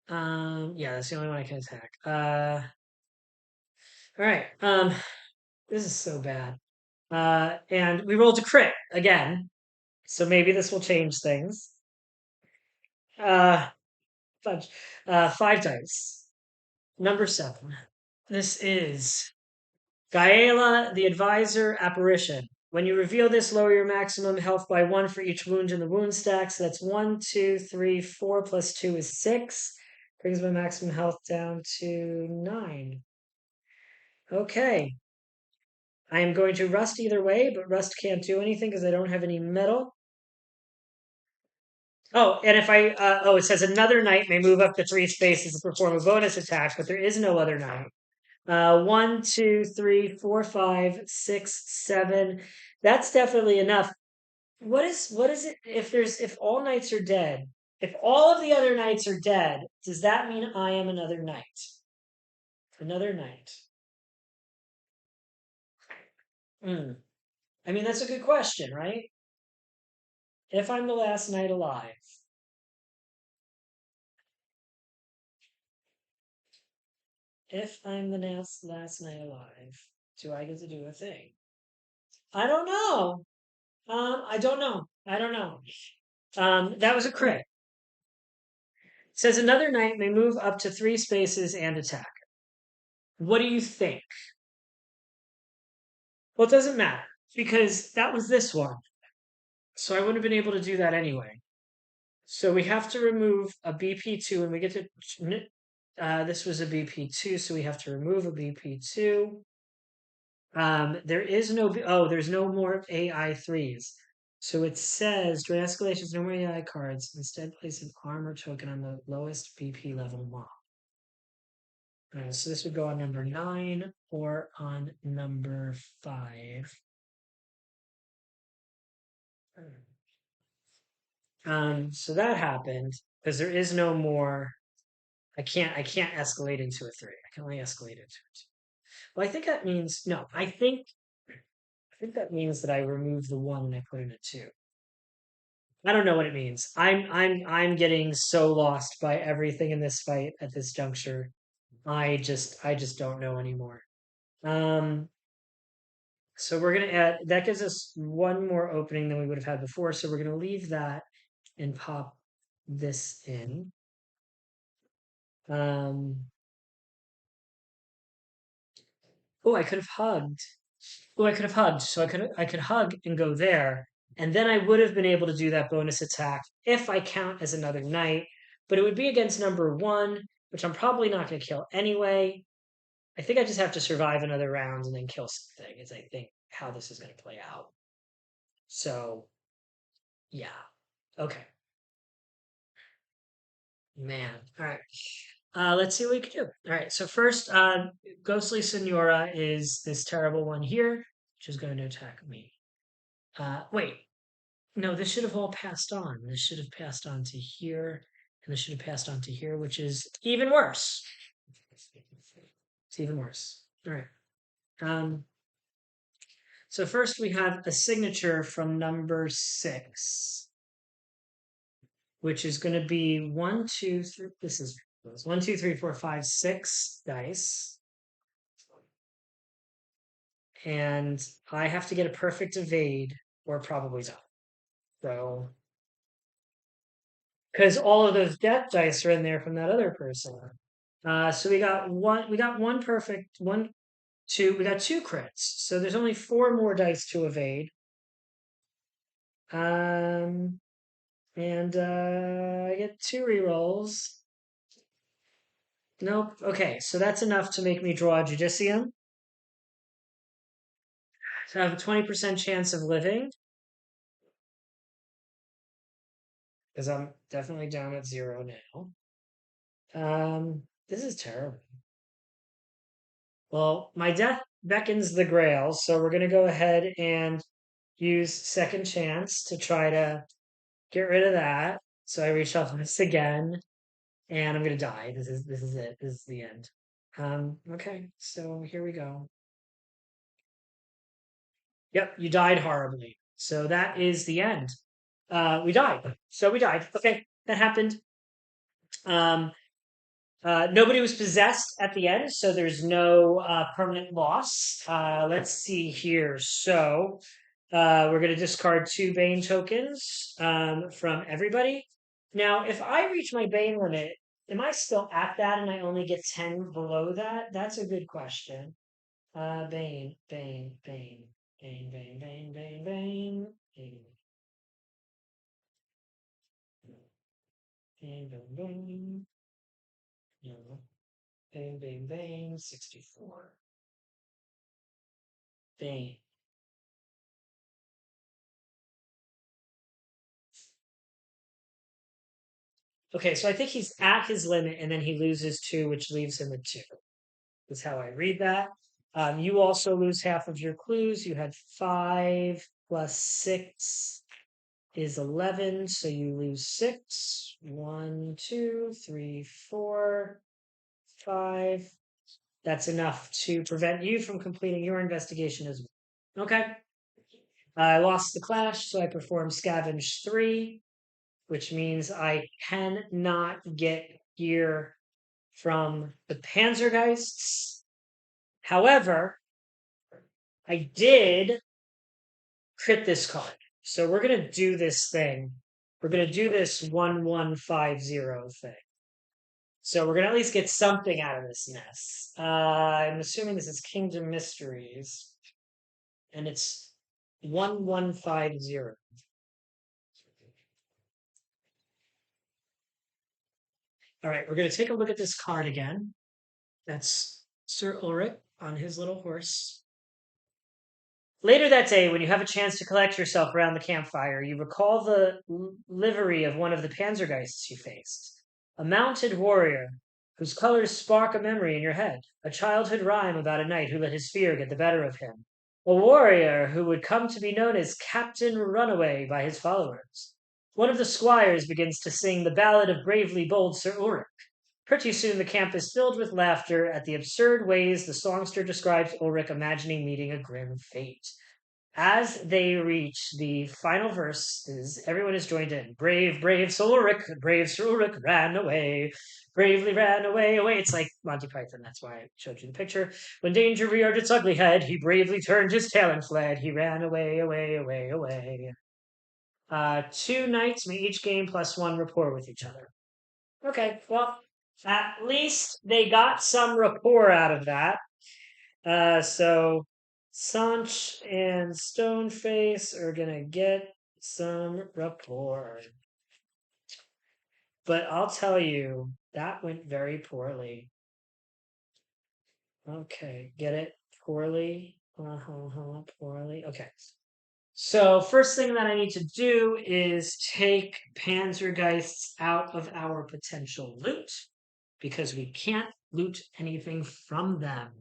Yeah, that's the only one I can attack. All right. This is so bad. And we rolled a crit again, so maybe this will change things. Uh, fudge. 5 dice. Number 7. This is Gaela, the Advisor Apparition. When you reveal this, lower your maximum health by 1 for each wound in the wound stack. So that's 1, 2, 3, 4 plus 2 is 6. Brings my maximum health down to 9. Okay. I am going to rust either way, but rust can't do anything because I don't have any metal. Oh, and if I, it says another knight may move up to 3 spaces to perform a bonus attack, but there is no other knight. 1, 2, 3, 4, 5, 6, 7. That's definitely enough. What is it if all knights are dead? If all of the other knights are dead, does that mean I am another knight? Another knight. Hmm. I mean, that's a good question, right? If I'm the last knight alive. If I'm the last knight alive, do I get to do a thing? I don't know. I don't know. I don't know. That was a crit. It says another knight may move up to 3 spaces and attack. What do you think? Well, it doesn't matter because that was this one. So I wouldn't have been able to do that anyway. So we have to remove a BP2 and we get to, this was a BP2, so we have to remove a BP2. There is no, there's no more AI3s. So it says during escalations, no more AI cards. Instead, place an armor token on the lowest BP level mob. So this would go on number 9 or on number 5. So that happened because there is no more. I can't escalate into a 3. I can only escalate into a 2. Well, I think that means no. I think that means that I remove the 1 and I put in a 2. I don't know what it means. I'm getting so lost by everything in this fight at this juncture. I just don't know anymore. Um, so we're gonna add that gives us one more opening than we would have had before. So we're gonna leave that and pop this in. Um, oh, I could have hugged. Oh, I could have hugged. So I could hug and go there, and then I would have been able to do that bonus attack if I count as another knight. But it would be against number 1, which I'm probably not going to kill anyway. I think I just have to survive another round and then kill something. Is I think how this is going to play out. So yeah, okay, man. All right. Let's see what we can do. All right. So first, Ghostly Senora is this terrible one here, which is going to attack me. Wait, no, this should have all passed on. This should have passed on to here, and this should have passed on to here, which is even worse. It's even worse. All right. Um, so first we have a signature from number 6, which is going to be 1, 2, 3. This is 1, 2, 3, 4, 5, 6 dice, and I have to get a perfect evade or probably die. So because all of those death dice are in there from that other person. So we got one. We got one perfect. One, two. We got 2 crits. So there's only 4 more dice to evade. Um, and I get 2 rerolls. Nope. Okay, so that's enough to make me draw a Judicium. So I have a 20% chance of living because I'm definitely down at 0 now. This is terrible. Well, my death beckons the Grail, so we're gonna go ahead and use second chance to try to get rid of that. So I reshuffle this again, and I'm gonna die. This is it. This is the end. Okay, so here we go. Yep, you died horribly. So that is the end. We died. So we died. Okay, that happened. Um, nobody was possessed at the end, so there's no permanent loss. Let's see here. So we're going to discard 2 Bane tokens from everybody. Now, if I reach my Bane limit, am I still at that and I only get 10 below that? That's a good question. Bane, Bane, Bane, Bane, Bane, Bane, Bane, Bane, Bane, Bane, Bane, Bane, no, Bane, Bane, Bane, 64. Bane. Okay, so I think he's at his limit and then he loses 2, which leaves him with 2. Is how I read that. You also lose half of your clues. You had 5 plus 6 is 11, so you lose 6. 1, 2, 3, 4, 5. That's enough to prevent you from completing your investigation as well. Okay. I lost the clash, so I perform Scavenge 3, which means I cannot get gear from the Panzergeists. However, I did crit this card. So we're going to do this thing. We're going to do this 1150 thing. So we're going to at least get something out of this mess. I'm assuming this is Kingdom Mysteries. And it's 1150. All right, we're going to take a look at this card again. That's Sir Ulrich on his little horse. Later that day, when you have a chance to collect yourself around the campfire, you recall the livery of one of the Panzergeists you faced. A mounted warrior whose colors spark a memory in your head, a childhood rhyme about a knight who let his fear get the better of him. A warrior who would come to be known as Captain Runaway by his followers. One of the squires begins to sing the ballad of bravely bold Sir Ulrich. Pretty soon the camp is filled with laughter at the absurd ways the songster describes Ulrich imagining meeting a grim fate. As they reach the final verses, everyone is joined in. Brave, brave Sir Ulrich ran away. Bravely ran away, away. It's like Monty Python, that's why I showed you the picture. When danger reared its ugly head, he bravely turned his tail and fled. He ran away, away, away, away. Two knights may each gain +1 rapport with each other. Okay, well, at least they got some rapport out of that. So Sonch and Stoneface are gonna get some rapport. But I'll tell you, that went very poorly. Okay, get it? Poorly? Poorly. Okay. So first thing that I need to do is take Panzergeists out of our potential loot because we can't loot anything from them.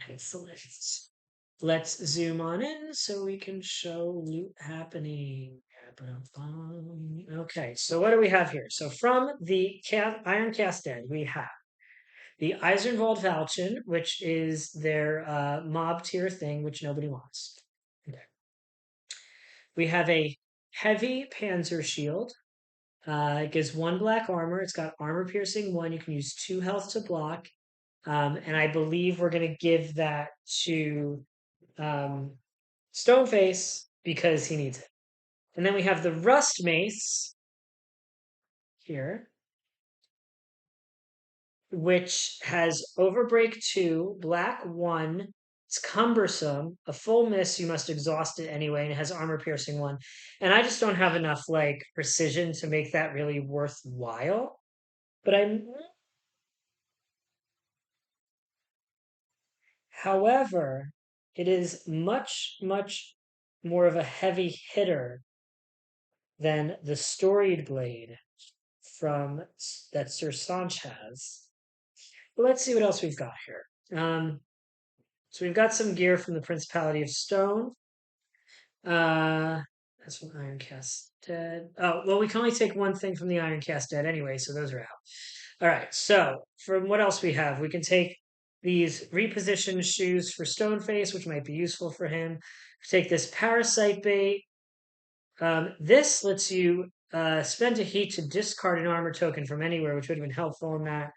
Excellent. Let's zoom on in so we can show loot happening. Okay, so what do we have here? So from the Iron Casted, we have the Eisenwald Falchion, which is their mob tier thing, which nobody wants. Okay. We have a heavy Panzer Shield. It gives 1 black armor. It's got armor piercing 1. You can use 2 health to block. And I believe we're going to give that to Stoneface because he needs it. And then we have the Rust Mace here, which has Overbreak 2, Black 1. It's cumbersome. A full miss, you must exhaust it anyway, and it has armor piercing 1. And I just don't have enough like precision to make that really worthwhile. But however, it is much, much more of a heavy hitter than the Storied Blade from that Sir Sonch has. But let's see what else we've got here. So we've got some gear from the Principality of Stone. That's from Iron Cast Dead. Oh, well, we can only take one thing from the Iron Cast Dead anyway, so those are out. All right, so from what else we have, we can take these repositioned shoes for Stoneface, which might be useful for him. Take this Parasite Bait. This lets you spend a heat to discard an armor token from anywhere, which would have been helpful in that.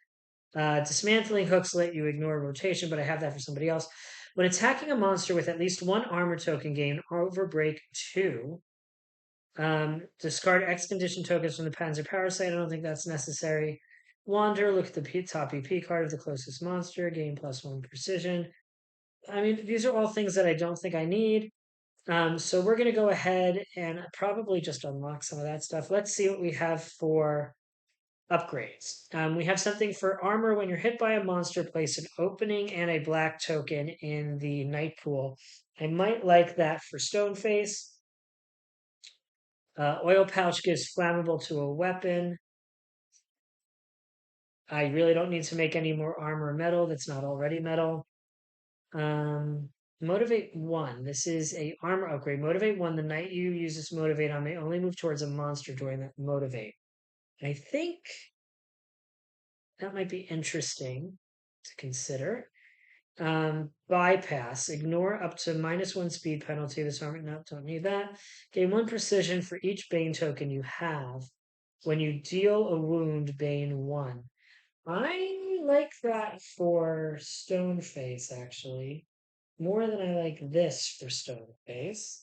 Dismantling hooks let you ignore rotation, but I have that for somebody else. When attacking a monster with at least 1 armor token, gain Overbreak 2. Discard X condition tokens from the Panzer Parasite. I don't think that's necessary. Wander, look at the top EP card of the closest monster, gain +1 precision. I mean, these are all things that I don't think I need. So we're going to go ahead and probably just unlock some of that stuff. Let's see what we have for upgrades. We have something for armor. When you're hit by a monster, place an opening and a black token in the night pool. I might like that for Stoneface. Oil pouch gives flammable to a weapon. I really don't need to make any more armor metal that's not already metal. Motivate 1. This is a armor upgrade. Motivate 1. The knight you use this motivate on may only move towards a monster during that motivate. I think that might be interesting to consider. Bypass. Ignore up to -1 speed penalty. This armor, no, don't need that. Gain 1 precision for each Bane token you have. When you deal a wound, Bane 1. I like that for Stoneface, actually, more than I like this for Stoneface.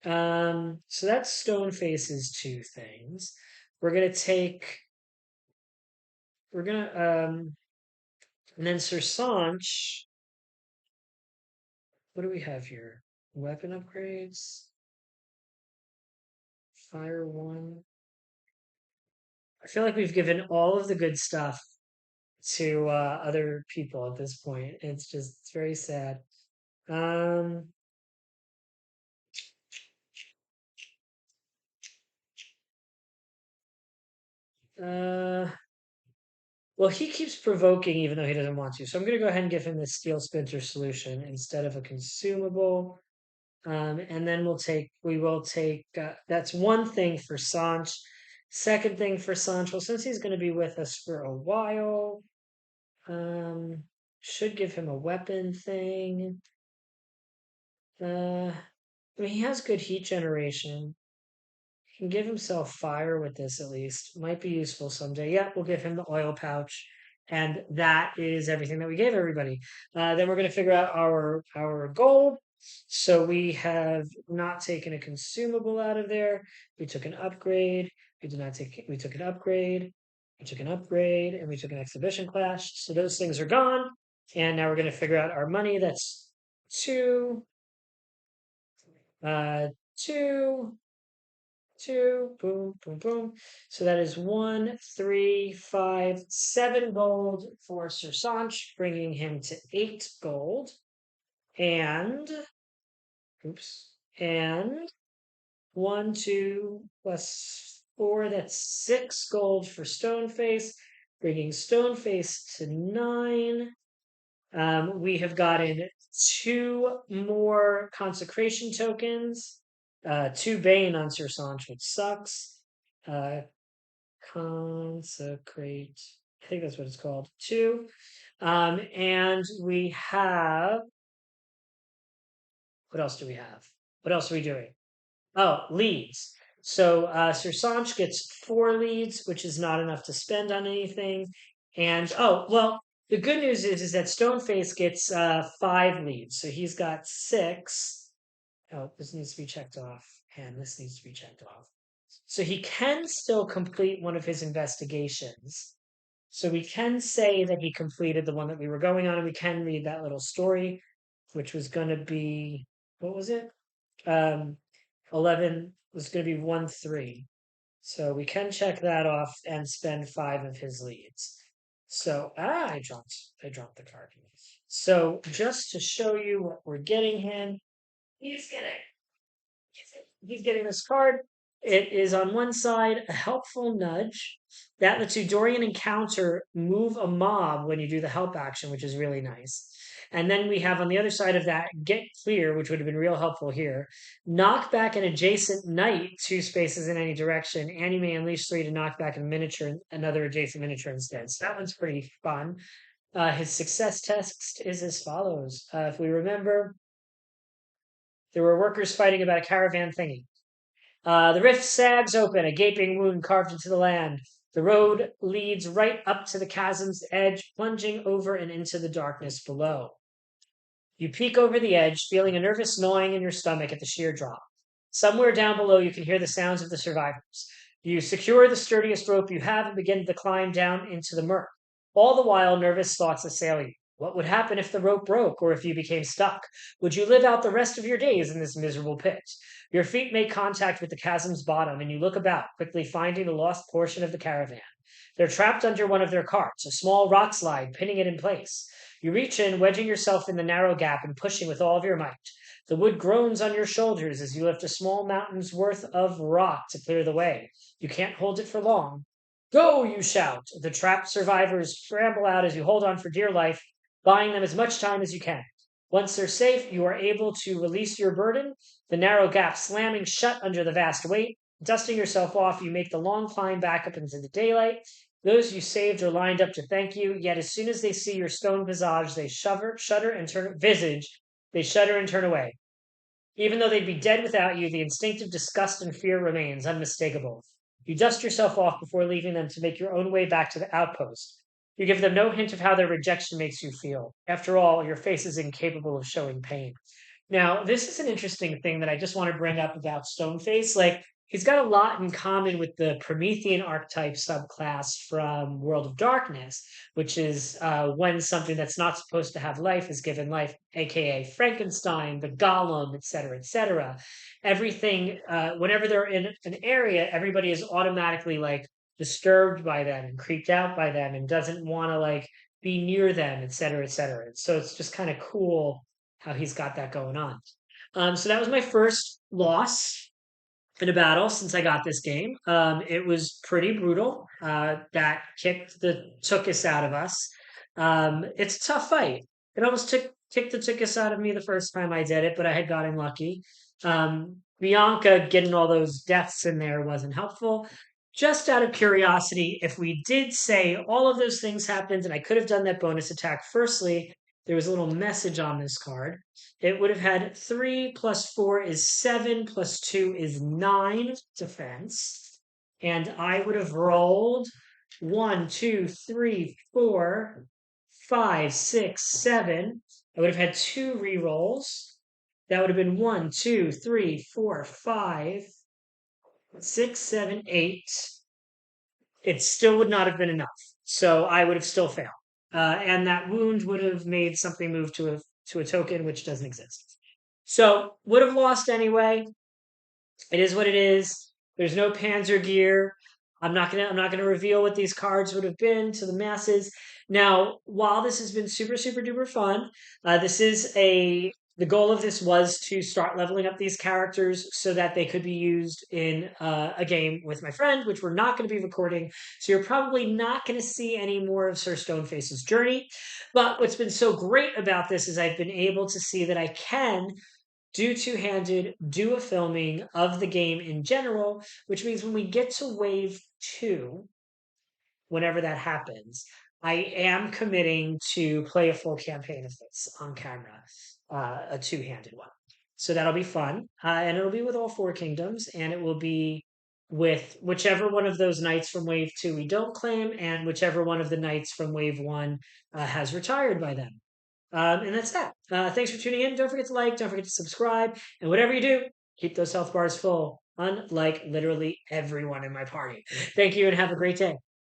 So that's Stoneface's two things. We're gonna take, we're gonna, and then Sir Sanch, what do we have here? Weapon upgrades, fire one. I feel like we've given all of the good stuff to other people at this point. It's very sad. Um, uh, well, he keeps provoking even though he doesn't want to. So I'm going to go ahead and give him the steel splinter solution instead of a consumable. And then we will take, that's one thing for Sanch. Second thing for Sanch, well, since he's going to be with us for a while, um, should give him a weapon thing. I mean, he has good heat generation. He can give himself fire with this at least. Might be useful someday. Yeah, we'll give him the oil pouch. And that is everything that we gave everybody. Then we're going to figure out our goal. So we have not taken a consumable out of there. We took an upgrade. We did not take. We took an upgrade. We took an upgrade, and we took an exhibition clash. So those things are gone. And now we're going to figure out our money. That's two, uh, two, two, boom, boom, boom. So that is 1, 3, 5, 7 gold for Sir Sanch, bringing him to 8 gold. And, oops, and 1, 2 plus 4, that's 6 gold for Stoneface, bringing Stoneface to 9. We have gotten 2 more consecration tokens, 2 Bane on Sir Sanch, which sucks. Consecrate. I think that's what it's called. 2. And we have, what else do we have? What else are we doing? Oh, leads. So Sir Sanch gets 4 leads, which is not enough to spend on anything. And oh, well, the good news is that Stoneface gets 5 leads. So he's got 6. Oh, this needs to be checked off. And this needs to be checked off. So he can still complete one of his investigations. So we can say that he completed the one that we were going on, and we can read that little story, which was going to be, what was it? 11 was going to be 1 3. So we can check that off and spend 5 of his leads. So I dropped the card. So just to show you what we're getting him, he's getting he's getting this card. It is on one side a helpful nudge that lets you during an encounter move a mob when you do the help action, which is really nice. And then we have on the other side of that get clear, which would have been real helpful here. Knock back an adjacent knight 2 spaces in any direction, and you may unleash 3 to knock back a miniature, another adjacent miniature instead. So that one's pretty fun. His success test is as follows. If we remember, there were workers fighting about a caravan thingy. The rift sags open, a gaping wound carved into the land. The road leads right up to the chasm's edge, plunging over and into the darkness below. You peek over the edge, feeling a nervous gnawing in your stomach at the sheer drop. Somewhere down below, you can hear the sounds of the survivors. You secure the sturdiest rope you have and begin to climb down into the murk. All the while, nervous thoughts assail you. What would happen if the rope broke or if you became stuck? Would you live out the rest of your days in this miserable pit? Your feet make contact with the chasm's bottom, and you look about, quickly finding the lost portion of the caravan. They're trapped under one of their carts, a small rock slide pinning it in place. You reach in, wedging yourself in the narrow gap and pushing with all of your might. The wood groans on your shoulders as you lift a small mountain's worth of rock to clear the way. You can't hold it for long. Go, you shout. The trapped survivors scramble out as you hold on for dear life, buying them as much time as you can. Once they're safe, you are able to release your burden, the narrow gap slamming shut under the vast weight. Dusting yourself off, you make the long climb back up into the daylight. Those you saved are lined up to thank you, yet as soon as they see your stone visage, they shudder and turn away. Even though they'd be dead without you, the instinctive disgust and fear remains unmistakable. You dust yourself off before leaving them to make your own way back to the outpost. You give them no hint of how their rejection makes you feel. After all, your face is incapable of showing pain. Now, this is an interesting thing that I just want to bring up about Stoneface. Like, he's got a lot in common with the Promethean archetype subclass from World of Darkness, which is when something that's not supposed to have life is given life, aka Frankenstein, the Golem, etc., etc. Everything, whenever they're in an area, everybody is automatically like disturbed by them and creeped out by them and doesn't want to like be near them, etc., etc. So it's just kind of cool how he's got that going on. So that was my first loss in a battle since I got this game. It was pretty brutal. That took us out of us. It's a tough fight. It almost took us out of me the first time I did it, but I had gotten lucky. Bianca getting all those deaths in there wasn't helpful. Just out of curiosity, if we did say all of those things happened and I could have done that bonus attack, firstly, there was a little message on this card. It would have had 3 plus 4 is 7 plus 2 is 9 defense. And I would have rolled 1, 2, 3, 4, 5, 6, 7. I would have had 2 re-rolls. That would have been 1, 2, 3, 4, 5, 6, 7, 8. It still would not have been enough. So I would have still failed. And that wound would have made something move to a token which doesn't exist. So would have lost anyway. It is what it is. There's no Panzer gear. I'm not gonna reveal what these cards would have been to the masses. Now, while this has been super super duper fun, this is the goal of this was to start leveling up these characters so that they could be used in a game with my friend, which we're not going to be recording. So you're probably not going to see any more of Sir Stoneface's journey. But what's been so great about this is I've been able to see that I can do two-handed, do a filming of the game in general, which means when we get to wave 2, whenever that happens, I am committing to play a full campaign of this on camera, a two-handed one. So that'll be fun, and it'll be with all 4 kingdoms, and it will be with whichever one of those knights from wave 2 we don't claim, and whichever one of the knights from wave 1 has retired by then. And that's that. Thanks for tuning in. Don't forget to like, don't forget to subscribe, and whatever you do, keep those health bars full, unlike literally everyone in my party. Thank you and have a great day.